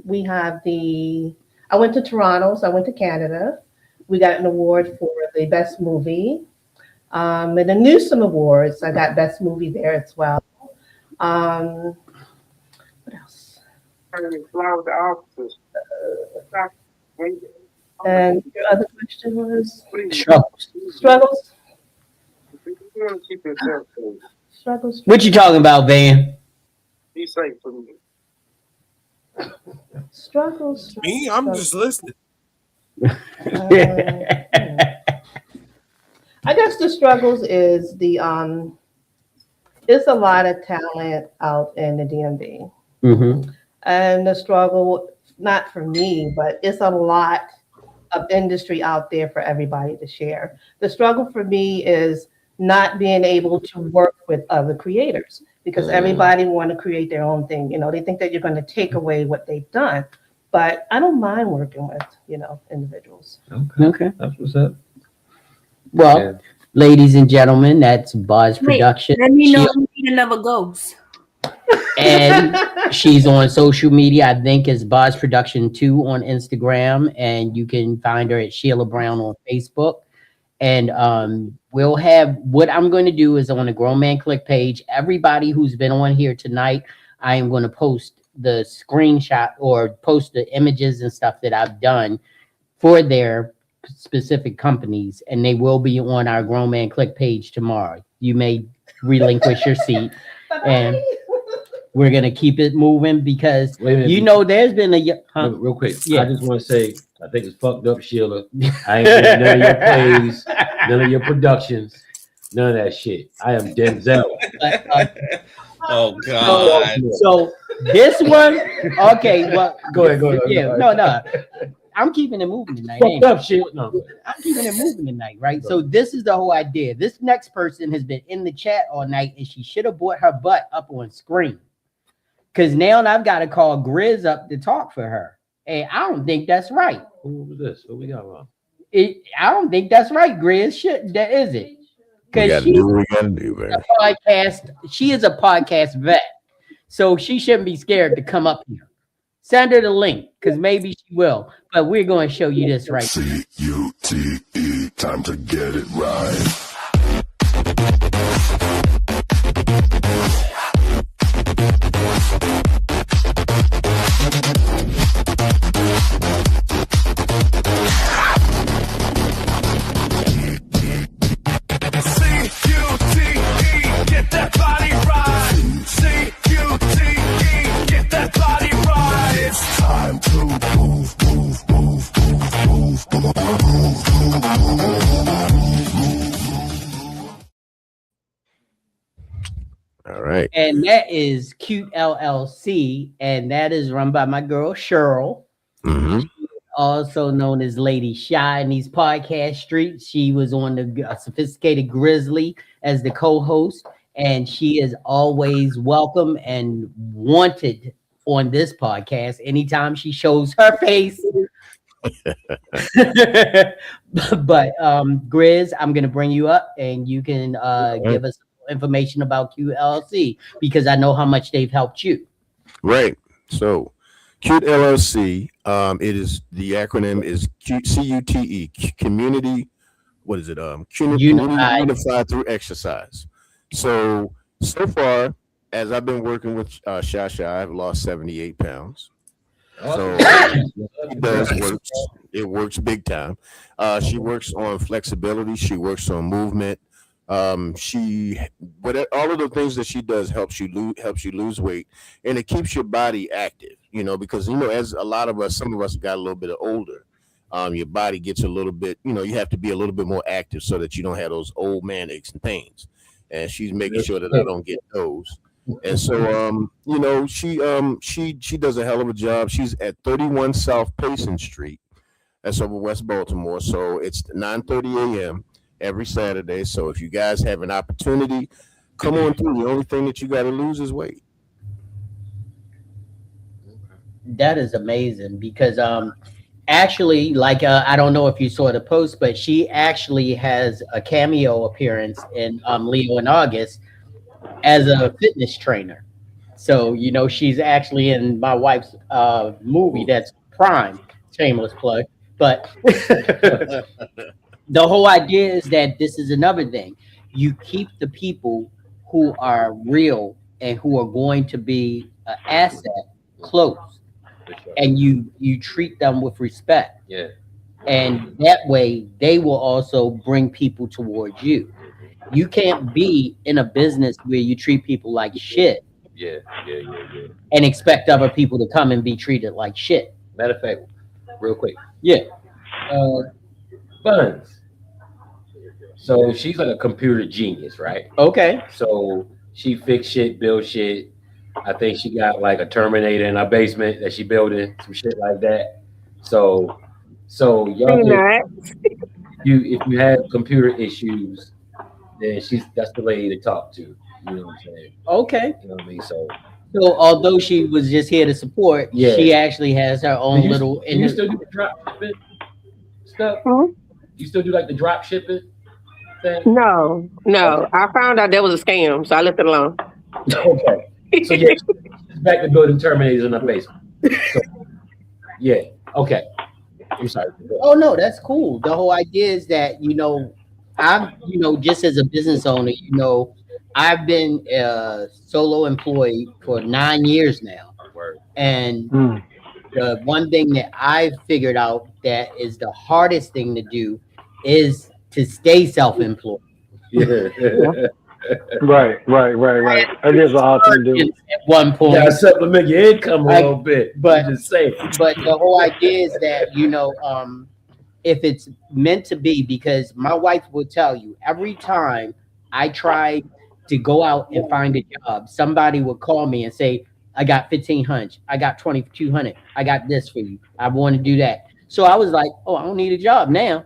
We have I went to Toronto, so I went to Canada. We got an award for the best movie. And the Newsome Awards, I got best movie there as well. What else? And your other question was? Struggles. Struggles? Struggles. What you talking about, Van? Be safe for me. Struggles. Me? I'm just listening. I guess the struggles is it's a lot of talent out in the DMV. Mm-hmm. And the struggle, not for me, but it's a lot of industry out there for everybody to share. The struggle for me is not being able to work with other creators because everybody want to create their own thing. They think that you're going to take away what they've done. But I don't mind working with, individuals. Okay. That's what's up. Well, ladies and gentlemen, that's Boz Wait, Production. let me know who need another ghost. And she's on social media. I think it's Boz Production 2 on Instagram, and you can find her at Sheila Brown on Facebook. And we'll have what I'm going to do is on the Grown Man Click page. Everybody who's been on here tonight, I am going to post the screenshot or post the images and stuff that I've done for their specific companies, and they will be on our Grown Man Click page tomorrow. You may relinquish your seat, and we're gonna keep it moving because there's been real quick. Yeah. I just want to say I think it's fucked up, Sheila. I ain't doing none of your plays, none of your productions, none of that shit. I am Denzel. Oh God. So this one, okay. Well, go ahead. Yeah, no. I'm keeping it moving tonight. Fucked up shit. No, I'm keeping it moving tonight, right? So this is the whole idea. This next person has been in the chat all night, and she should have brought her butt up on screen. Because now I've got to call Grizz up to talk for her. And I don't think that's right. Who was this? What we got wrong? I don't think that's right, Grizz. That is it. Because she is a podcast vet. So she shouldn't be scared to come up here. Send her the link, because maybe she will. But we're going to show you this right now. C-U-T-E, time to get it right. C-U-T-E, get that body right. C-U-T-E, get that body right. It's And that is Cute LLC, and that is run by my girl Cheryl, Mm-hmm. also known as Lady Shy in these podcast streets. She was on the Sophisticated Grizzly as the co-host, and she is always welcome and wanted on this podcast anytime she shows her face. But Grizz, I'm gonna bring you up and you can give us information about QLC because I know how much they've helped you. Right. So, Cute LLC. It is the acronym is CUTE, Community. What is it? Community Unified Through Exercise. So far, as I've been working with Shasha, I've lost 78 pounds. So it does work. It works big time. She works on flexibility. She works on movement. But all of the things that she does helps you lose weight, and it keeps your body active. Because as a lot of us, some of us got a little bit older. Your body gets a little bit. You have to be a little bit more active so that you don't have those old man aches and pains. And she's making sure that I don't get those. And so, she does a hell of a job. She's at 31 South Payson Street. That's over West Baltimore. So it's 9:30 a.m. every Saturday. So if you guys have an opportunity, come on through. The only thing that you got to lose is weight. That is amazing because actually, like I don't know if you saw the post, but she actually has a cameo appearance in Leo in August as a fitness trainer. So she's actually in my wife's movie that's Prime. Shameless plug, but the whole idea is that this is another thing. You keep the people who are real and who are going to be an asset close, and you treat them with respect. Yeah. And that way they will also bring people towards you. You can't be in a business where you treat people like shit Yeah. and expect other people to come and be treated like shit. Matter of fact, real quick. Yeah. Buns. So she's like a computer genius, right? Okay. So she fix shit, build shit. I think she got like a Terminator in her basement that she building, some shit like that. So y'all if you have computer issues, then that's the lady to talk to. You know what I'm saying? Okay. You know what I mean? So although she was just here to support, Yeah. she actually has her own do little. you still do the drop shipping stuff? You still do like the drop shipping thing? No. I found out that was a scam, so I left it alone. Okay. So yeah, she's back to building Terminators in her basement. So, yeah. Okay. I'm sorry. Oh no, that's cool. The whole idea is that I'm just as a business owner, I've been solo employed for 9 years now, and the one thing that I've figured out that is the hardest thing to do is to stay self-employed. Yeah. Right. It is a hard thing to do. At one point, You gotta supplement your income a little bit. but I'm just saying. But the whole idea is that if it's meant to be, because my wife will tell you every time I try to go out and find a job, somebody would call me and say, I got 1,500, I got 2,200, I got this for you, I want to do that. So I was like, oh, I don't need a job now.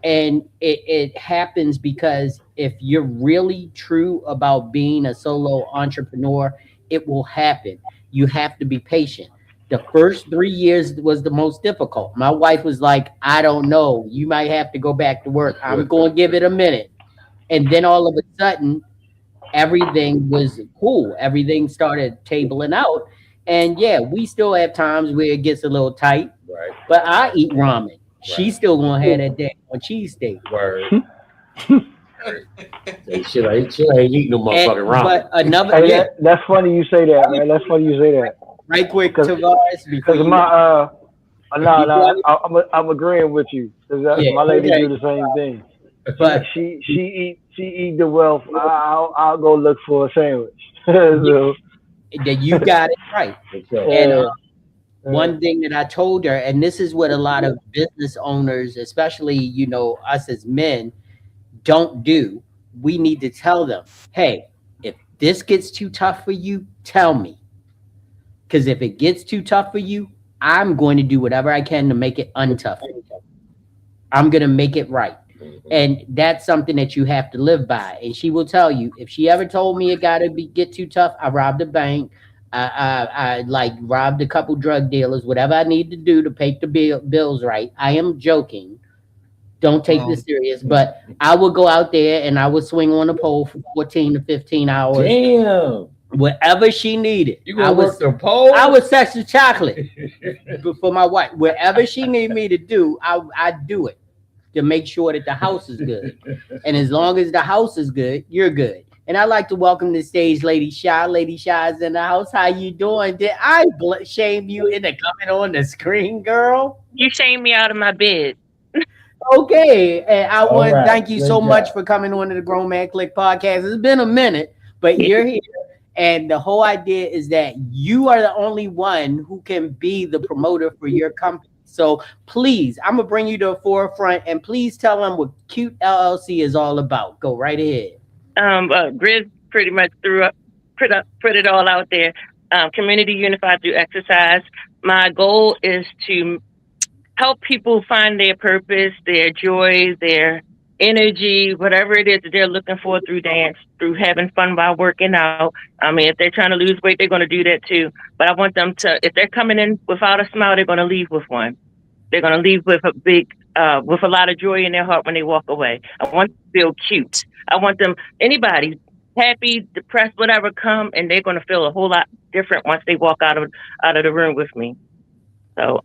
And it happens because if you're really true about being a solo entrepreneur, it will happen. You have to be patient. The first 3 years was the most difficult. My wife was like, I don't know, you might have to go back to work. I'm going to give it a minute. And then all of a sudden, everything was cool. Everything started tabling out. And yeah, we still have times where it gets a little tight. Right. But I eat ramen. She's still going to have that day on cheesesteak. Word. She ain't eating no motherfucking ramen. But another, Hey, that's funny you say that, man. That's funny you say that. Right quick, Tavares, Because I'm agreeing with you. Because my lady do the same thing. But she eat the wealth. I'll go look for a sandwich. So, that you got it right. And one thing that I told her, and this is what a lot of business owners, especially us as men, don't do. We need to tell them, hey, if this gets too tough for you, tell me. Because if it gets too tough for you, I'm going to do whatever I can to make it untough. I'm going to make it right. And that's something that you have to live by. And she will tell you, if she ever told me it got to be get too tough, I robbed a bank. I like robbed a couple drug dealers, whatever I need to do to pay the bills right. I am joking. Don't take this serious, but I would go out there and I would swing on a pole for 14 to 15 hours. Damn. Whatever she needed. You gonna work the pole? I was sex the chocolate for my wife. Whatever she need me to do, I do it to make sure that the house is good. And as long as the house is good, you're good. And I'd like to welcome to the stage Lady Shy. Lady Shy's in the house. How you doing? Did I shame you into coming on the screen, girl? You shamed me out of my bed. Okay, and I want to right, thank you good so job. much for coming on to the Grown Man Click podcast. It's been a minute, but you're here. And the whole idea is that you are the only one who can be the promoter for your company. So please, I'm gonna bring you to the forefront and please tell them what Cute LLC is all about. Go right ahead. Grizz pretty much put it all out there. Community unified through exercise. My goal is to help people find their purpose, their joy, their energy, whatever it is that they're looking for through dance, through having fun while working out. I mean, if they're trying to lose weight, they're going to do that too. But I want them to, if they're coming in without a smile, they're going to leave with one. They're going to leave with with a lot of joy in their heart when they walk away. I want them to feel cute. I want them, anybody, happy, depressed, whatever, come, and they're going to feel a whole lot different once they walk out of the room with me. So,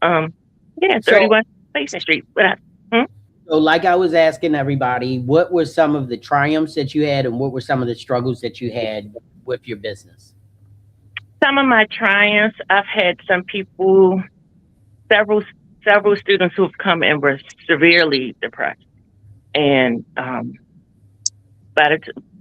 yeah, 31 Basin Street. What up? So like I was asking everybody, what were some of the triumphs that you had and what were some of the struggles that you had with your business? Some of my triumphs, I've had some people, several students who've come and were severely depressed. And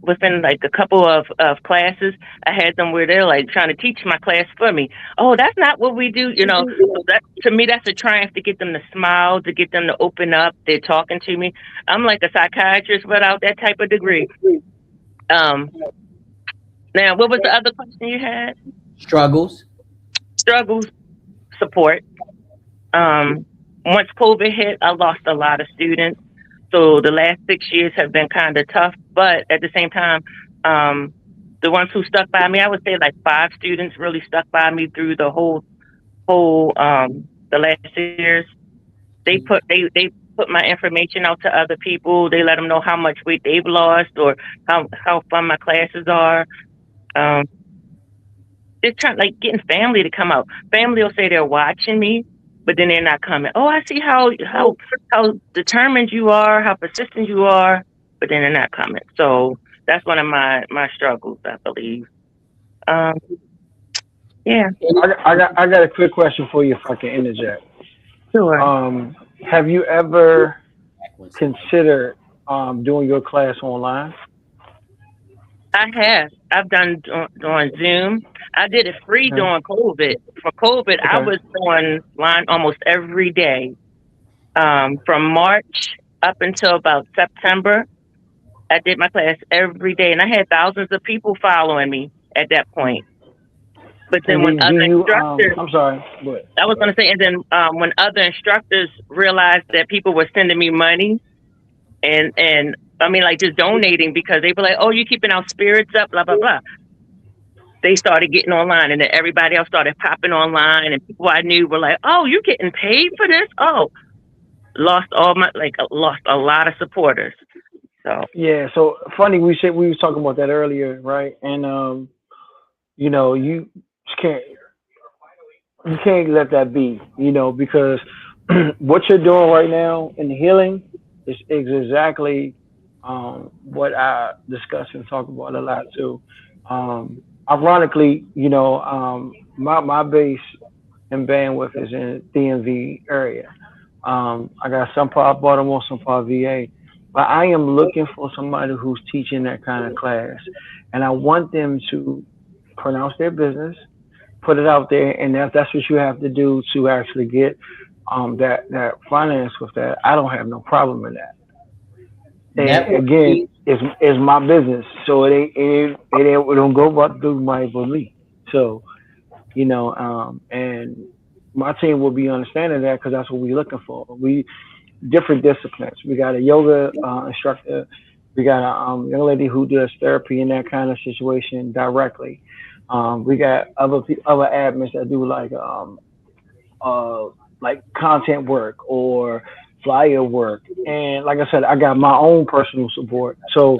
within like a couple of classes, I had them where they're like trying to teach my class for me. Oh, that's not what we do. You know, so that, to me, that's a triumph to get them to smile, to get them to open up. They're talking to me. I'm like a psychiatrist without that type of degree. Now, what was the other question you had? Struggles, support. Once COVID hit, I lost a lot of students. So the last 6 years have been kind of tough, but at the same time, the ones who stuck by me, I would say like 5 students really stuck by me through the whole the last years. They put my information out to other people. They let them know how much weight they've lost or how fun my classes are. Just trying, like, getting family to come out. Family will say they're watching me, but then they're not coming. Oh, I see how determined you are, how persistent you are, but then they're not coming. So that's one of my struggles, I believe. Yeah. I got a quick question for you if I can interject. Sure. Have you ever considered doing your class online? I have. I've done on Zoom. I did it free during COVID. For COVID, I was online almost every day. From March up until about September, I did my class every day, and I had thousands of people following me at that point. But then when other instructors, I'm sorry, but I was going to say, and then when other instructors realized that people were sending me money, and I mean, like, just donating because they were like, oh, you're keeping our spirits up, blah, blah, blah. They started getting online, and then everybody else started popping online, and people I knew were like, oh, you're getting paid for this? Oh, lost a lot of supporters. So yeah, so funny, we was talking about that earlier, right? And you know, you can't let that be, you know, because what you're doing right now in the healing is exactly what I discuss and talk about a lot too. Ironically, you know, my base and bandwidth is in DMV area. I got some part Baltimore, some part VA, but I am looking for somebody who's teaching that kind of class, and I want them to pronounce their business, put it out there, and if that's what you have to do to actually get that finance with that, I don't have no problem with that. And again, it's my business, so it don't go about through my for me. So and my team will be understanding of that because that's what we're looking for. We different disciplines. We got a yoga instructor. We got a young lady who does therapy in that kind of situation directly. We got other admins that do like content work or flyer work. And like I said, I got my own personal support. So,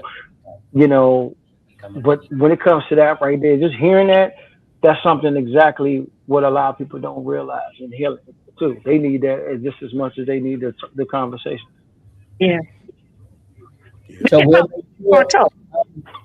but when it comes to that right there, just hearing that, that's something exactly what a lot of people don't realize in healing too. They need that just as much as they need the conversation. Yeah. So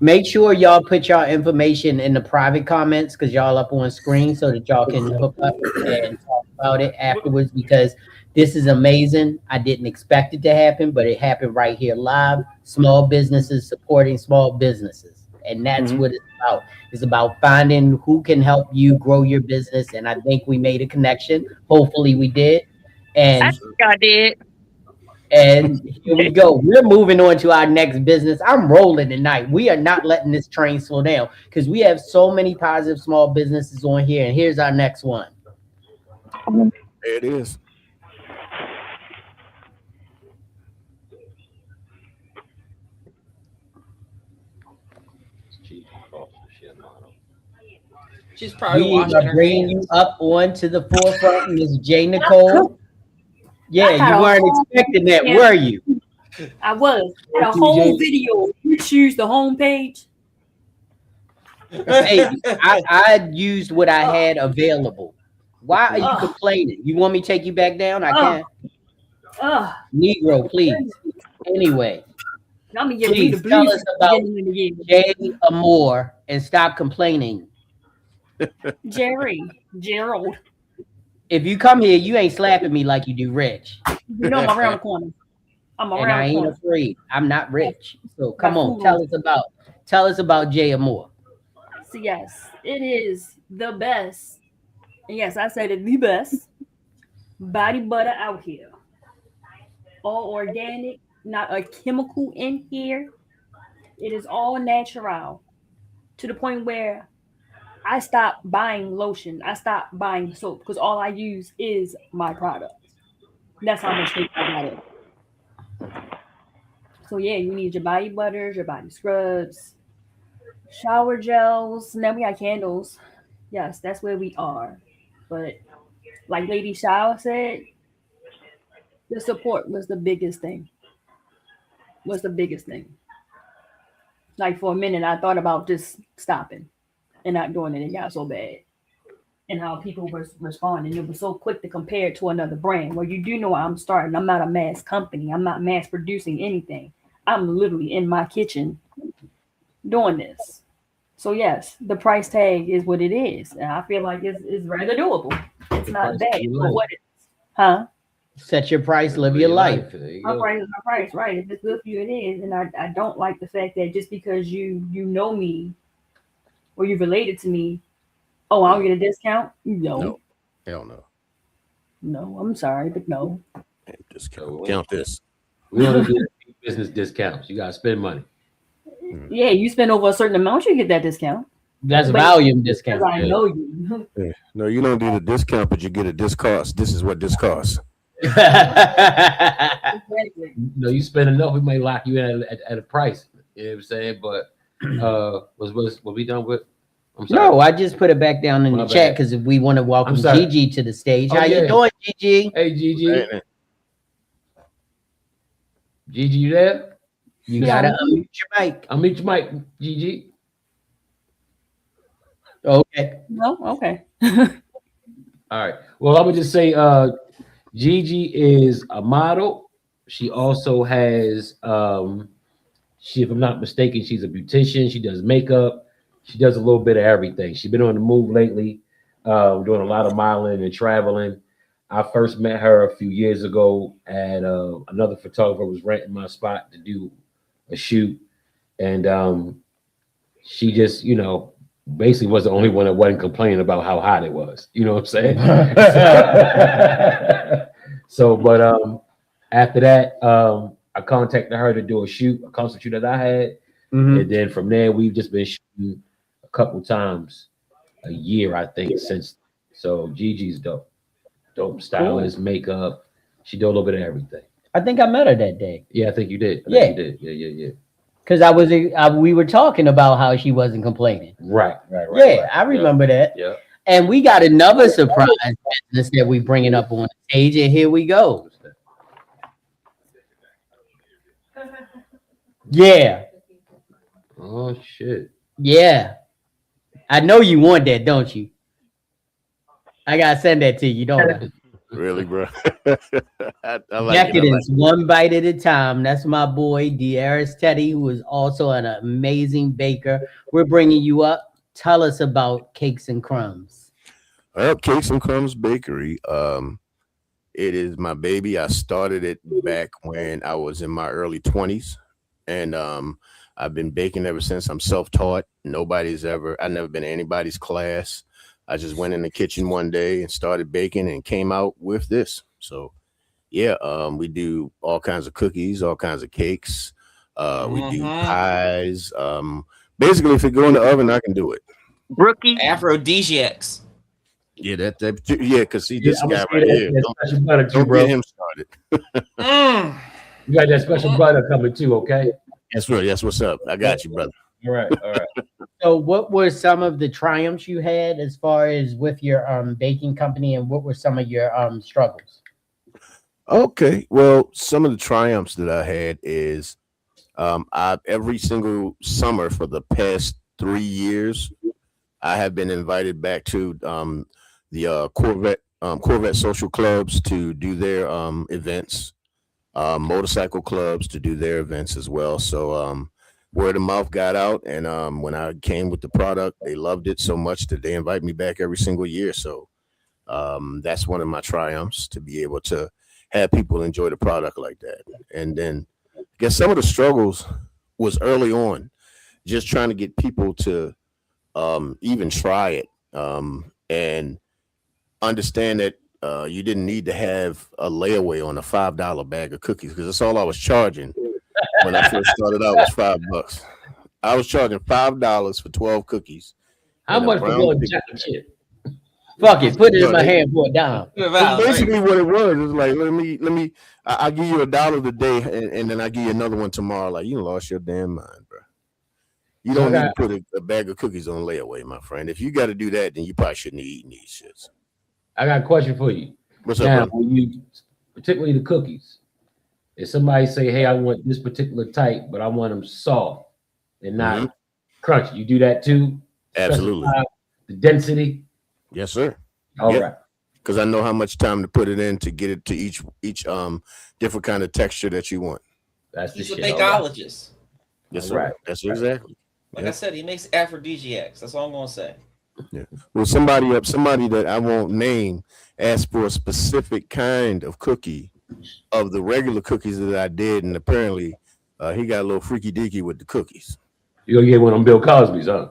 make sure y'all put y'all information in the private comments because y'all up on screen so that y'all can hook up and talk about it afterwards because this is amazing. I didn't expect it to happen, but it happened right here live. Small businesses supporting small businesses. And that's what it's about. It's about finding who can help you grow your business. And I think we made a connection. Hopefully we did. And I think I did. And here we go. We're moving on to our next business. I'm rolling tonight. We are not letting this train slow down because we have so many positive small businesses on here. And here's our next one. There it is. She's probably We washing are her bringing hands. you up onto the forefront, Miss J. Nicole. Yeah, you weren't expecting that, were you? I was. The whole video. You choose the home page. Hey, I used what I had available. Why are you complaining? You want me to take you back down? I can. Negro, please. Anyway, I'm gonna give please the tell blues us about Jay Amore and stop complaining. Gerald. If you come here, you ain't slapping me like you do Rich. You know I'm around the corner. I'm And I around the ain't corner. afraid. I'm not rich. So Got come on, food tell us about Jay Amore. So yes, it is the best. And yes, I said it, the best body butter out here. All organic, not a chemical in here. It is all natural to the point where I stopped buying lotion. I stopped buying soap because all I use is my product. That's how much faith I got in. So yeah, you need your body butters, your body scrubs, shower gels. Now we got candles. Yes, that's where we are. But like Lady Shower said, the support was the biggest thing. Was the biggest thing. Like for a minute, I thought about just stopping and not doing it. It got so bad. And how people were responding. It was so quick to compare it to another brand. Well, you do know I'm starting. I'm not a mass company. I'm not mass producing anything. I'm literally in my kitchen doing this. So yes, the price tag is what it is. And I feel like it's rather doable. It's not bad for what it is. Huh? Set your price, live your life. My price is my price, right? If it's good for you, it is. And I don't like the fact that just because you know me or you related to me, oh, I don't get a discount? No. Hell no. No, I'm sorry, but no. Discount. Count this. We don't do business discounts. You gotta spend money. Yeah, you spend over a certain amount, you get that discount. That's But volume discount. because I know you. Yeah. No, you don't do the discount, but you get a discost. This is what this costs. No, you spend enough, we may lock you in at a price. You know what I'm saying? But was we done with? I'm sorry. No, I just put it back down in My the chat bad. because we want to welcome I'm sorry. Gigi to the stage. Oh, How yeah. you doing, Gigi? Hey, Gigi. Gigi, you there? You gotta unmute your mic. Unmute your mic, Gigi. Okay. No, okay. All right. Well, I would just say Gigi is a model. She also has if I'm not mistaken, she's a beautician. She does makeup. She does a little bit of everything. She's been on the move lately, doing a lot of modeling and traveling. I first met her a few years ago at another photographer was renting my spot to do a shoot. And she just, basically was the only one that wasn't complaining about how hot it was. You know what I'm saying? So, but after that, I contacted her to do a concert shoot that I had. Mhm. And then from there, we've just been shooting a couple times a year, I think, since. So Gigi's dope. Dope stylist, makeup. She do a little bit of everything. I think I met her that day. Yeah, I think you did. Yeah. You did. Yeah. Because we were talking about how she wasn't complaining. Right. Yeah, I remember that. Yeah. And we got another surprise business that we bringing up on stage, and here we go. Yeah. Oh shit. Yeah. I know you want that, don't you? I gotta send that to you, don't I? Really, bro? I like Decadence, one bite at a time. That's my boy, Darius Teddy, who is also an amazing baker. We're bringing you up. Tell us about Cakes and Crumbs. Cakes and Crumbs Bakery. It is my baby. I started it back when I was in my early 20s. And I've been baking ever since. I'm self-taught. I've never been in anybody's class. I just went in the kitchen one day and started baking and came out with this. So yeah, we do all kinds of cookies, all kinds of cakes. We do pies. Basically, if it go in the oven, I can do it. Brookie. Aphrodisiacs. Yeah, because see this I'm guy gonna right say here. that special butter too, Don't bro. get him started. You got that special butter coming too, okay? That's right. That's what's up. I got you, brother. All right. So what were some of the triumphs you had as far as with your baking company, and what were some of your struggles? Okay. Well, some of the triumphs that I had is every single summer for the past 3 years, I have been invited back to the Corvette social clubs to do their events, motorcycle clubs to do their events as well. So word of mouth got out, and when I came with the product, they loved it so much that they invite me back every single year. So that's one of my triumphs, to be able to have people enjoy the product like that. And then I guess some of the struggles was early on, just trying to get people to even try it and understand that you didn't need to have a layaway on a $5 bag of cookies, because that's all I was charging when I first started out was $5. I was charging $5 for 12 cookies. How much for one chocolate chip? Fuck it, put it in my hand for a dime. That's basically what it was. It was like, I'll give you $1 today, and then I give you another one tomorrow. Like, you lost your damn mind, bro. You don't need to put a bag of cookies on layaway, my friend. If you got to do that, then you probably shouldn't be eating these shits. I got a question for you. What's up, now, bro? when you, particularly the cookies, if somebody say, hey, I want this particular type, but I want them soft and not crunchy, you do that too? Absolutely. Specify the density? Yes, sir. All right. Because I know how much time to put it in to get it to each different kind of texture that you want. That's He's a bacologist. Yes, sir. That's exactly. Like I said, he makes aphrodisiacs. That's all I'm gonna say. Yeah. Well, somebody that I won't name asked for a specific kind of cookie of the regular cookies that I did, and apparently he got a little freaky deaky with the cookies. You gonna get one on Bill Cosby's, huh?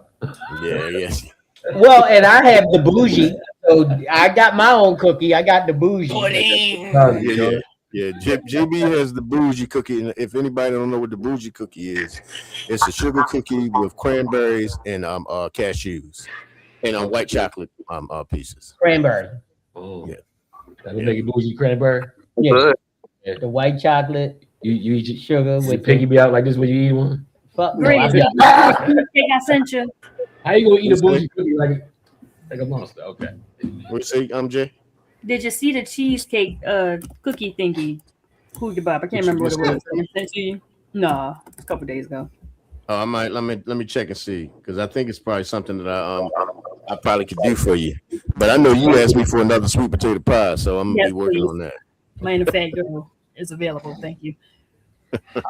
Yeah, yes. Well, and I have the bougie, so I got my own cookie. I got the bougie. Yeah. JB has the bougie cookie, and if anybody don't know what the bougie cookie is, it's a sugar cookie with cranberries and cashews and white chocolate pieces. Cranberry. Oh, yeah. That'll make it bougie cranberry. Yeah. The white chocolate. You eat sugar with with piggy me out like this when you eat one. Fuck no. Great. I sent you. How you gonna eat a bougie cookie like a monster? Okay. What you say, Jay? Did you see the cheesecake cookie thingy? Cookie Bob. I can't remember what it was. I sent to you. No, a couple days ago. Oh, I might let me check and see, because I think it's probably something that I probably could do for you. But I know you asked me for another sweet potato pie, so I'm gonna be working on that. My fat girl is available. Thank you.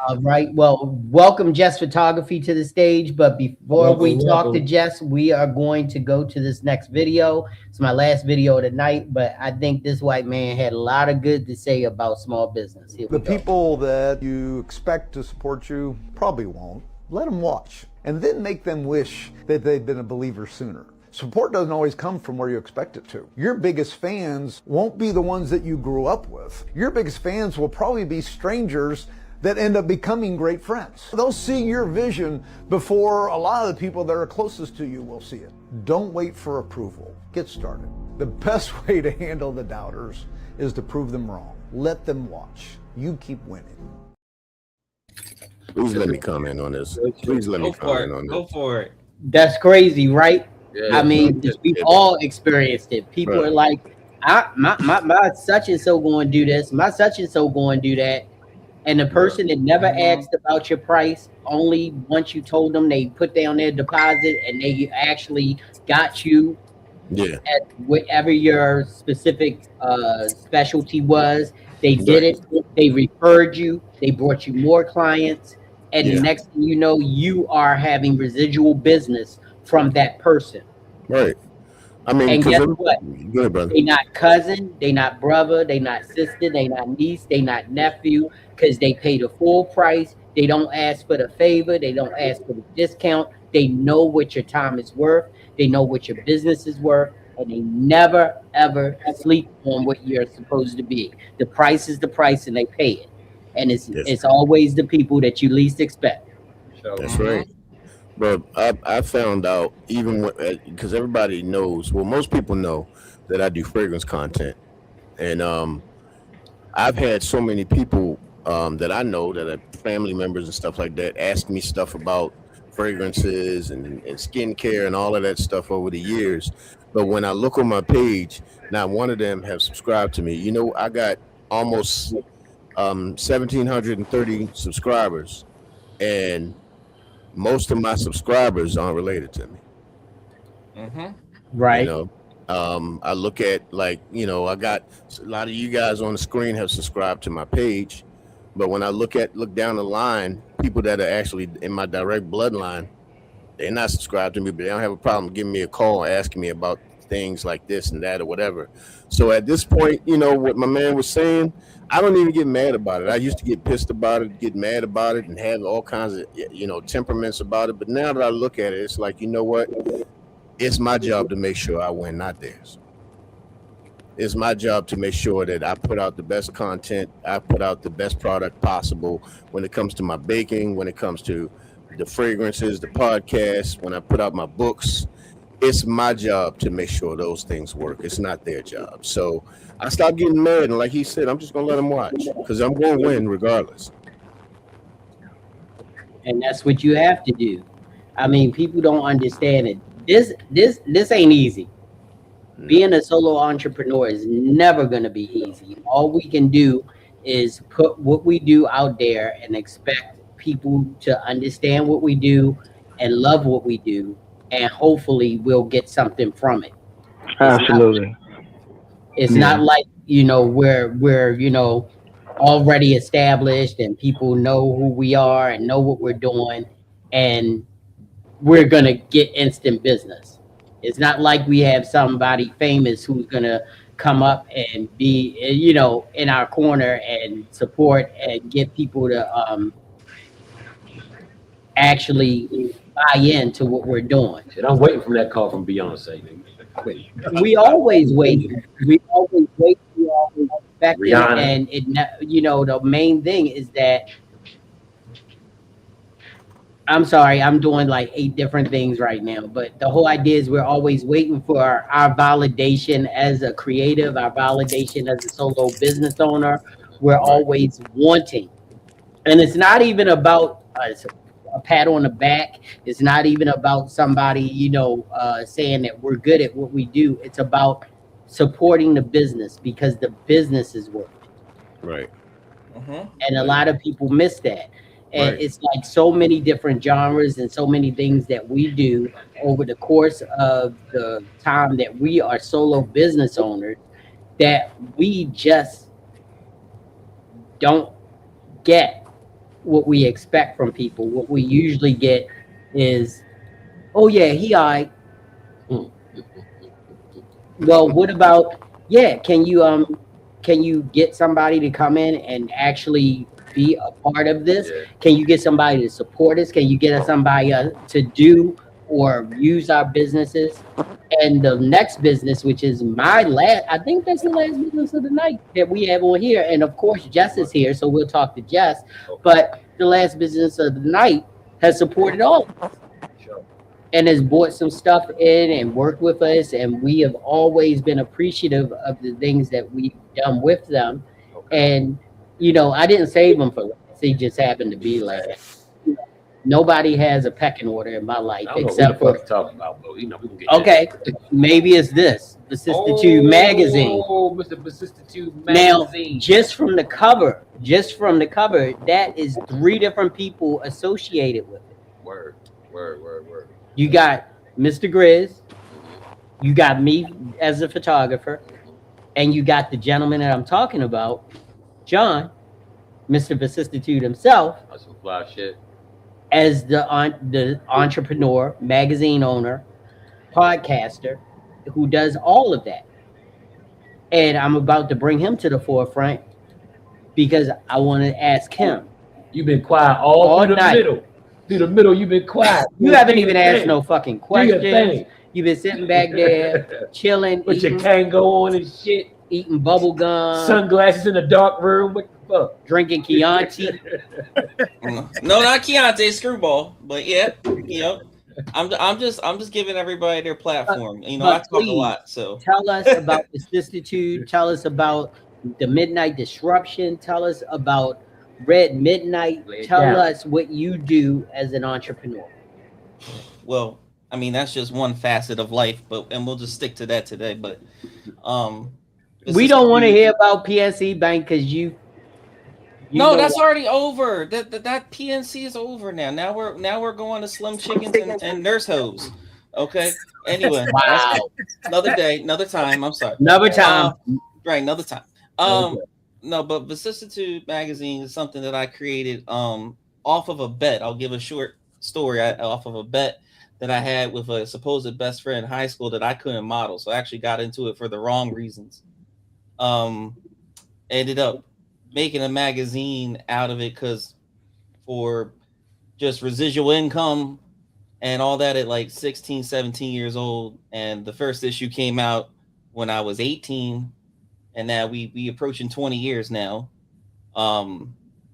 All right. Well, welcome Jess Photography to the stage. But before we talk to Jess, we are going to go to this next video. It's my last video of the night, but I think this white man had a lot of good to say about small business. Here we The go. people that you expect to support you probably won't. Let them watch, and then make them wish that they'd been a believer sooner. Support doesn't always come from where you expect it to. Your biggest fans won't be the ones that you grew up with. Your biggest fans will probably be strangers that end up becoming great friends. They'll see your vision before a lot of the people that are closest to you will see it. Don't wait for approval. Get started. The best way to handle the doubters is to prove them wrong. Let them watch. You keep winning. Please let me comment on this. Please let me comment on this. Go for it. That's crazy, right? Yeah, I mean, yeah, we've yeah. all experienced it. People Right. are like, my such and so going to do this, my such and so going to do that. And the person that never asked about your price, only once you told them, they put down their deposit and they actually got you Yeah. at whatever your specific specialty was. They did Right. it. They referred you. They brought you more clients. And Yeah. next thing you know, you are having residual business from that person. Right. I mean, And because guess what? go ahead, brother. They not cousin, they not brother, they not sister, they not niece, they not nephew, because they pay the full price. They don't ask for the favor, they don't ask for the discount. They know what your time is worth, they know what your business is worth, and they never ever sleep on what you're supposed to be. The price is the price, and they pay it. And it's always the people that you least expect. So That's right. But I found out even because everybody knows, well, most people know that I do fragrance content, and I've had so many people that I know that are family members and stuff like that ask me stuff about fragrances and skincare and all of that stuff over the years. But when I look on my page, not one of them have subscribed to me. You know, I got almost 1,730 subscribers, and most of my subscribers aren't related to me. right. You know, I look at, like, you know, I got a lot of you guys on the screen have subscribed to my page, but when I look down the line, people that are actually in my direct bloodline, they're not subscribed to me, but they don't have a problem giving me a call asking me about things like this and that or whatever. So at this point, you know what my man was saying, I don't even get mad about it. I used to get pissed about it, get mad about it, and have all kinds of, you know, temperaments about it. But now that I look at it, it's like, you know what? It's my job to make sure I win, not theirs. It's my job to make sure that I put out the best content, I put out the best product possible when it comes to my baking, when it comes to the fragrances, the podcasts, when I put out my books. It's my job to make sure those things work. It's not their job. So I stopped getting mad, and like he said, I'm just gonna let them watch because I'm gonna win regardless. And that's what you have to do. I mean, people don't understand it. This ain't easy. Being a solo entrepreneur is never going to be easy. All we can do is put what we do out there and expect people to understand what we do and love what we do, and hopefully we'll get something from it. Absolutely. It's not like, you know, we're you know, already established and people know who we are and know what we're doing, and we're gonna get instant business. It's not like we have somebody famous who's gonna come up and be, you know, in our corner and support and get people to actually buy into what we're doing. Shit, I'm waiting for that call from Beyonce. Wait. We always wait. We always wait. We always expect it, Rihanna. and you know, the main thing is that. I'm sorry, I'm doing like 8 different things right now, but the whole idea is we're always waiting for our validation as a creative, our validation as a solo business owner. We're always wanting, and it's not even about a pat on the back. It's not even about somebody, you know, saying that we're good at what we do. It's about supporting the business because the business is working. Right. And a lot of people miss that. And Right. it's like so many different genres and so many things that we do over the course of the time that we are solo business owners that we just don't get what we expect from people. What we usually get is, oh yeah, he all right. Well, what about, yeah, can you get somebody to come in and actually be a part of this? Can you get somebody to support us? Can you get somebody to do or use our businesses. And the next business, which is my last, I think that's the last business of the night that we have on here. And of course, Jess is here, so we'll talk to Jess. But the last business of the night has supported all of us and has bought some stuff in and worked with us. And we have always been appreciative of the things that we've done with them. And, you know, I didn't save them for last. He just happened to be last. Nobody has a pecking order in my life except for talking about, but you know, we can get okay. Maybe it's this Vicissitude magazine. Oh, Mr. Vicissitude Now, magazine. just from the cover, that is 3 different people associated with it. Word. You got Mr. Grizz, you got me as a photographer, and you got the gentleman that I'm talking about, John, Mr. Vicissitude himself. That's some fly shit. As the entrepreneur, magazine owner, podcaster, who does all of that. And I'm about to bring him to the forefront because I want to ask him. You've been quiet all through the night. middle. Through the middle, you've been quiet. You haven't even asked no fucking questions. thing. You've been sitting back there, chilling, With your Kango on and shit. eating bubble gum, Sunglasses in a dark room. What the fuck? drinking Chianti. No, not Keontae, Screwball, but yeah, you know, I'm just giving everybody their platform. You know, I talk a lot, so Tell us about Vicissitude. Tell us about the Midnight Disruption. Tell us about Red Midnight. Tell down. us what you do as an entrepreneur. well, I mean that's just one facet of life, and we'll just stick to that today. But We don't want to hear about PNC Bank because you no, know that's what? already over. That PNC is over now. Now we're going to Slim Chickens and Nurse Hose. Okay. Anyway, Wow. that's another day, another time. I'm sorry. Another time. Right, another time. Okay. No, but Vicissitude magazine is something that I created off of a bet. I'll give a short story off of a bet that I had with a supposed best friend in high school that I couldn't model. So I actually got into it for the wrong reasons. Ended up making a magazine out of it because for just residual income and all that at like 16, 17 years old. And the first issue came out when I was 18. And now we approaching 20 years now,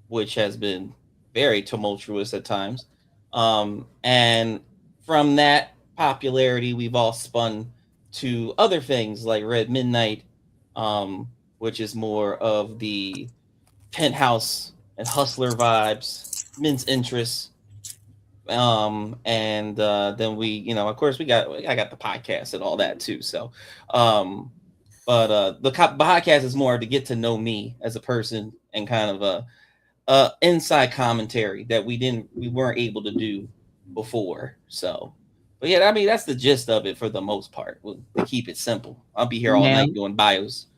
which has been very tumultuous at times. And from that popularity, we've all spun to other things like Red Midnight, which is more of the penthouse and hustler vibes, men's interests. And then we, you know, of course I got the podcast and all that too. So, but the podcast is more to get to know me as a person and kind of a inside commentary that we weren't able to do before. So, but yeah, I mean that's the gist of it for the most part. We'll keep it simple. I'll be here all Now- night doing bios.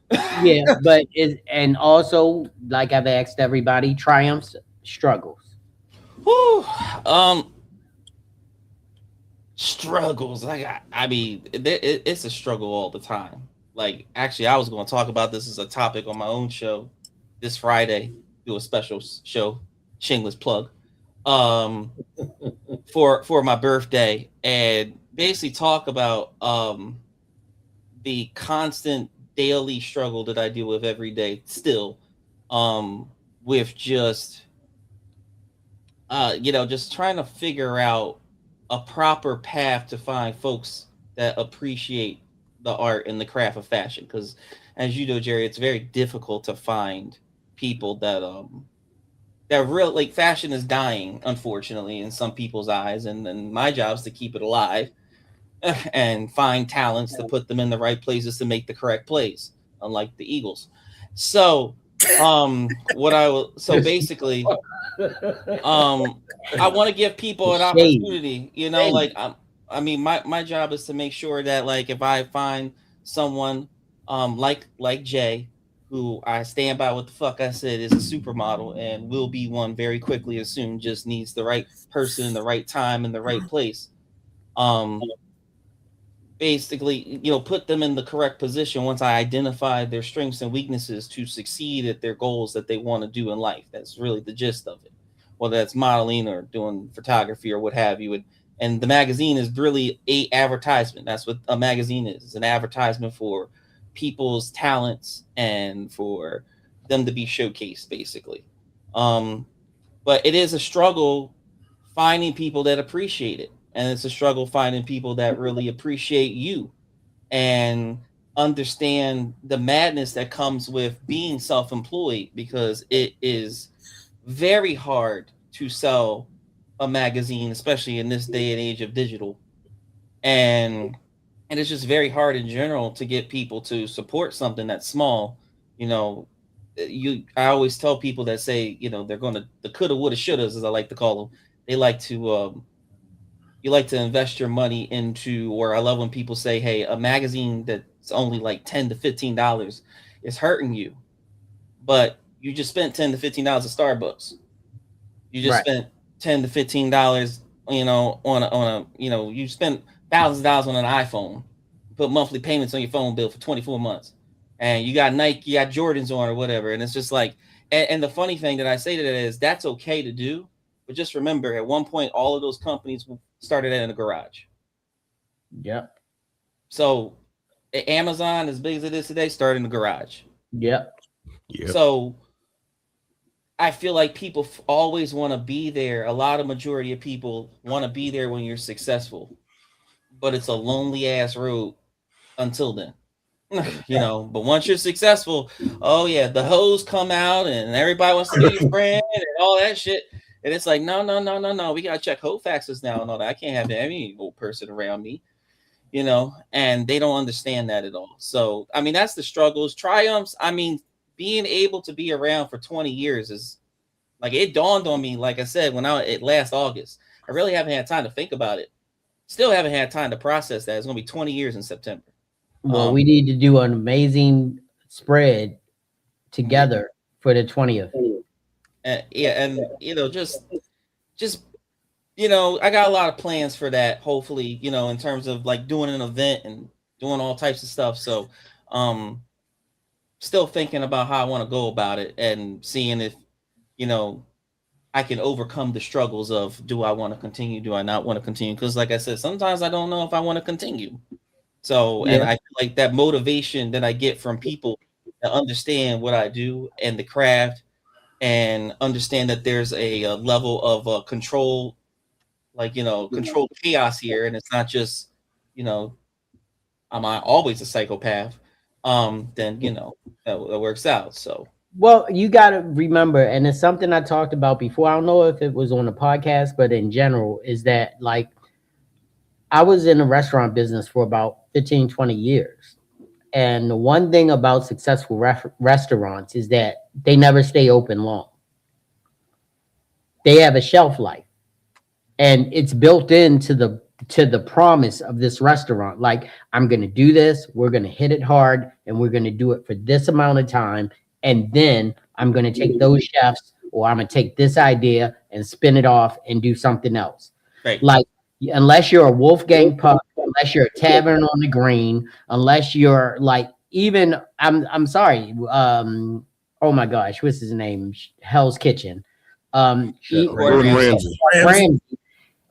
Yeah, but and also like I've asked everybody, triumphs, struggles. Whew. Struggles. I mean, it's a struggle all the time. Like, actually, I was going to talk about this as a topic on my own show this Friday. Do a special show, shameless plug, for my birthday, and basically talk about the constant daily struggle that I deal with every day still, with just just trying to figure out a proper path to find folks that appreciate the art and the craft of fashion, because as you know, Jerry, it's very difficult to find people that real, like, fashion is dying, unfortunately, in some people's eyes, and my job is to keep it alive and find talents to put them in the right places to make the correct plays, unlike the Eagles. So basically I want to give people an opportunity, you know, like I mean my job is to make sure that, like, if I find someone like Jay, who I stand by what the fuck I said is a supermodel and will be one very quickly as soon, just needs the right person in the right time in the right place. Basically, you know, put them in the correct position once I identify their strengths and weaknesses to succeed at their goals that they want to do in life. That's really the gist of it. Whether that's modeling or doing photography or what have you, And the magazine is really a advertisement. That's what a magazine is. It's an advertisement for people's talents and for them to be showcased, basically. But it is a struggle finding people that appreciate it. And it's a struggle finding people that really appreciate you and understand the madness that comes with being self-employed, because it is very hard to sell a magazine, especially in this day and age of digital. And it's just very hard in general to get people to support something that's small. You know, I always tell people that say, they're going to the coulda, woulda, shouldas, as I like to call them. They like to you like to invest your money into, or I love when people say, hey, a magazine that's only like $10 to $15 is hurting you, but you just spent $10 to $15 at Starbucks. You just Right. spent $10 to $15, you spent thousands of dollars on an iPhone, put monthly payments on your phone bill for 24 months, and you got Nike, you got Jordans on or whatever. And it's just like, and the funny thing that I say to that is that's okay to do, but just remember at one point, all of those companies started in a garage. Yep. So Amazon, as big as it is today, started in the garage. Yep. So I feel like people always want to be there. A lot of majority of people want to be there when you're successful, but it's a lonely ass road until then. But once you're successful, oh yeah, the hoes come out and everybody wants to be your friend and all that shit. And it's like, no. We gotta check hoe faxes now and all that. I can't have any old person around me, and they don't understand that at all. So I mean, that's the struggles, triumphs. I mean, being able to be around for 20 years is like, it dawned on me, like I said, last August. I really haven't had time to think about it. Still haven't had time to process that. It's gonna be 20 years in September. Well, we need to do an amazing spread together for the 20th. And I got a lot of plans for that. Hopefully, in terms of like doing an event and doing all types of stuff. So, still thinking about how I want to go about it and seeing if, I can overcome the struggles of, do I want to continue? Do I not want to continue? Because like I said, sometimes I don't know if I want to continue. So, and I feel like that motivation that I get from people that understand what I do and the craft, and understand that there's a level of control, controlled chaos here. And it's not just, am I always a psychopath? Then, that works out. So. Well, you got to remember, and it's something I talked about before. I don't know if it was on the podcast, but in general, is that like I was in the restaurant business for about 15, 20 years. And the one thing about successful restaurants is that they never stay open long. They have a shelf life. And it's built into the promise of this restaurant. Like, I'm going to do this, we're going to hit it hard, and we're going to do it for this amount of time. And then I'm going to take those chefs, or I'm going to take this idea and spin it off and do something else. Right. Like, unless you're a Wolfgang Puck, unless you're a Tavern on the Green, unless you're like, even, I'm sorry, oh my gosh, what's his name? Hell's Kitchen. Gordon Ramsay.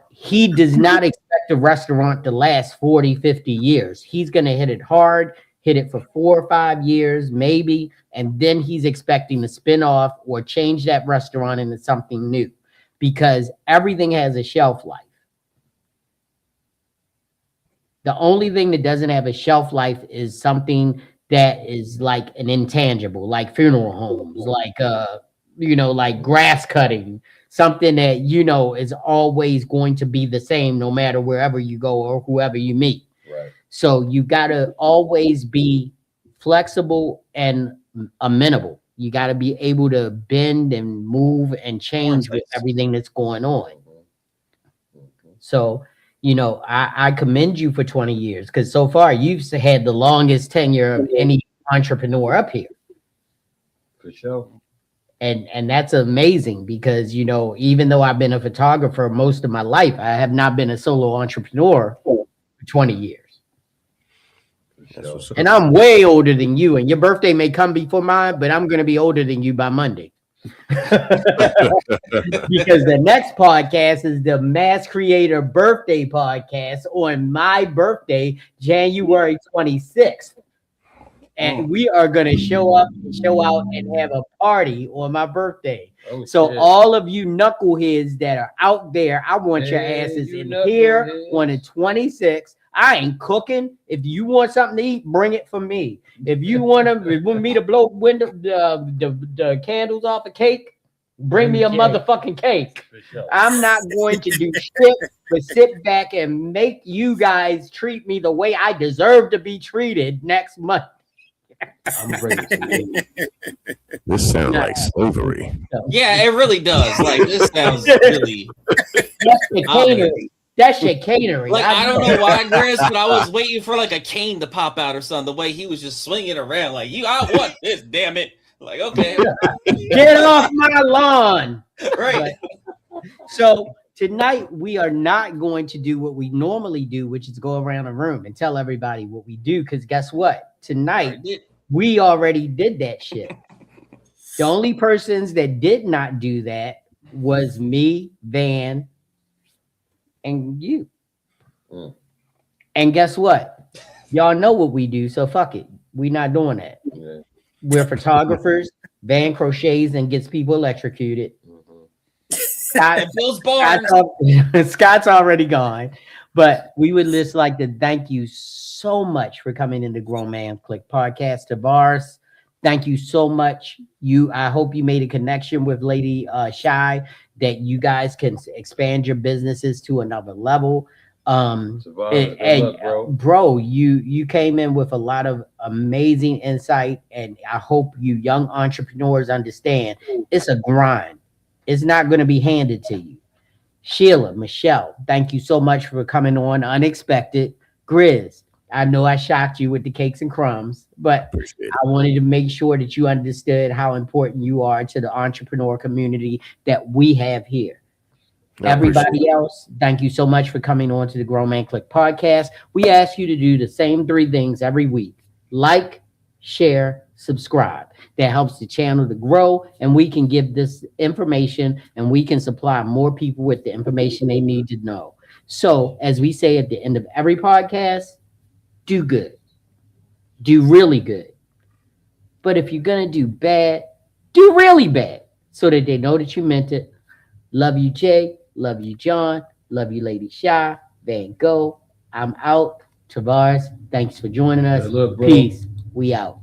He does not expect a restaurant to last 40, 50 years. He's going to hit it hard, hit it for 4 or 5 years, maybe, and then he's expecting to spin off or change that restaurant into something new, because everything has a shelf life. The only thing that doesn't have a shelf life is something that is like an intangible, like funeral homes, like like grass cutting, something that is always going to be the same no matter wherever you go or whoever you meet. Right. So you got to always be flexible and amenable. You got to be able to bend and move and change with everything that's going on. So, I commend you for 20 years, because so far you've had the longest tenure of any entrepreneur up here. For sure. And that's amazing, because, even though I've been a photographer most of my life, I have not been a solo entrepreneur for 20 years. And I'm way older than you, and your birthday may come before mine, but I'm going to be older than you by Monday. Because the next podcast is the Mass Creator Birthday Podcast on my birthday, January 26th. And we are going to show up, show out, and have a party on my birthday. Oh, so shit. all of you knuckleheads that are out there, I want your asses you in here knuckleheads. on the 26th. I ain't cooking. If you want something to eat, bring it for me. If you want me to blow the candles off a cake, bring me a motherfucking cake. I'm not going to do shit but sit back and make you guys treat me the way I deserve to be treated next month. I'm bringing some meat. This sounds like slavery. Yeah, it really does. Like this sounds really. That's the catering. That's your catering. Like I don't know why, Grizz, but I was waiting for like a cane to pop out or something. The way he was just swinging around, like I want this, damn it. Like okay, get off my lawn. Right. So tonight we are not going to do what we normally do, which is go around a room and tell everybody what we do. Because guess what? Tonight we already did that shit. The only persons that did not do that was me, Van, and you. And guess what? Y'all know what we do, so fuck it. We're not doing that. Yeah. We're photographers. Van crochets and gets people electrocuted. Scott, Scott's already gone. But we would just like to thank you so much for coming into Grown Man Clique podcast. Tavares, thank you so much. I hope you made a connection with Lady Shy, that you guys can expand your businesses to another level. Bro, you came in with a lot of amazing insight, and I hope you young entrepreneurs understand it's a grind. It's not going to be handed to you. Sheila, Michelle, thank you so much for coming on unexpected. Grizz, I know I shocked you with the cakes and crumbs, but I wanted to make sure that you understood how important you are to the entrepreneur community that we have here. Everybody else, thank you so much for coming on to the Grown Man Clique podcast. We ask you to do the same 3 things every week: like, share, subscribe. That helps the channel to grow, and we can give this information, and we can supply more people with the information they need to know. So, as we say at the end of every podcast, do good. Do really good. But if you're going to do bad, do really bad, so that they know that you meant it. Love you, Jay. Love you, John. Love you, Lady Shy. Van Gogh. I'm out. Tavares, thanks for joining us. Peace. We out.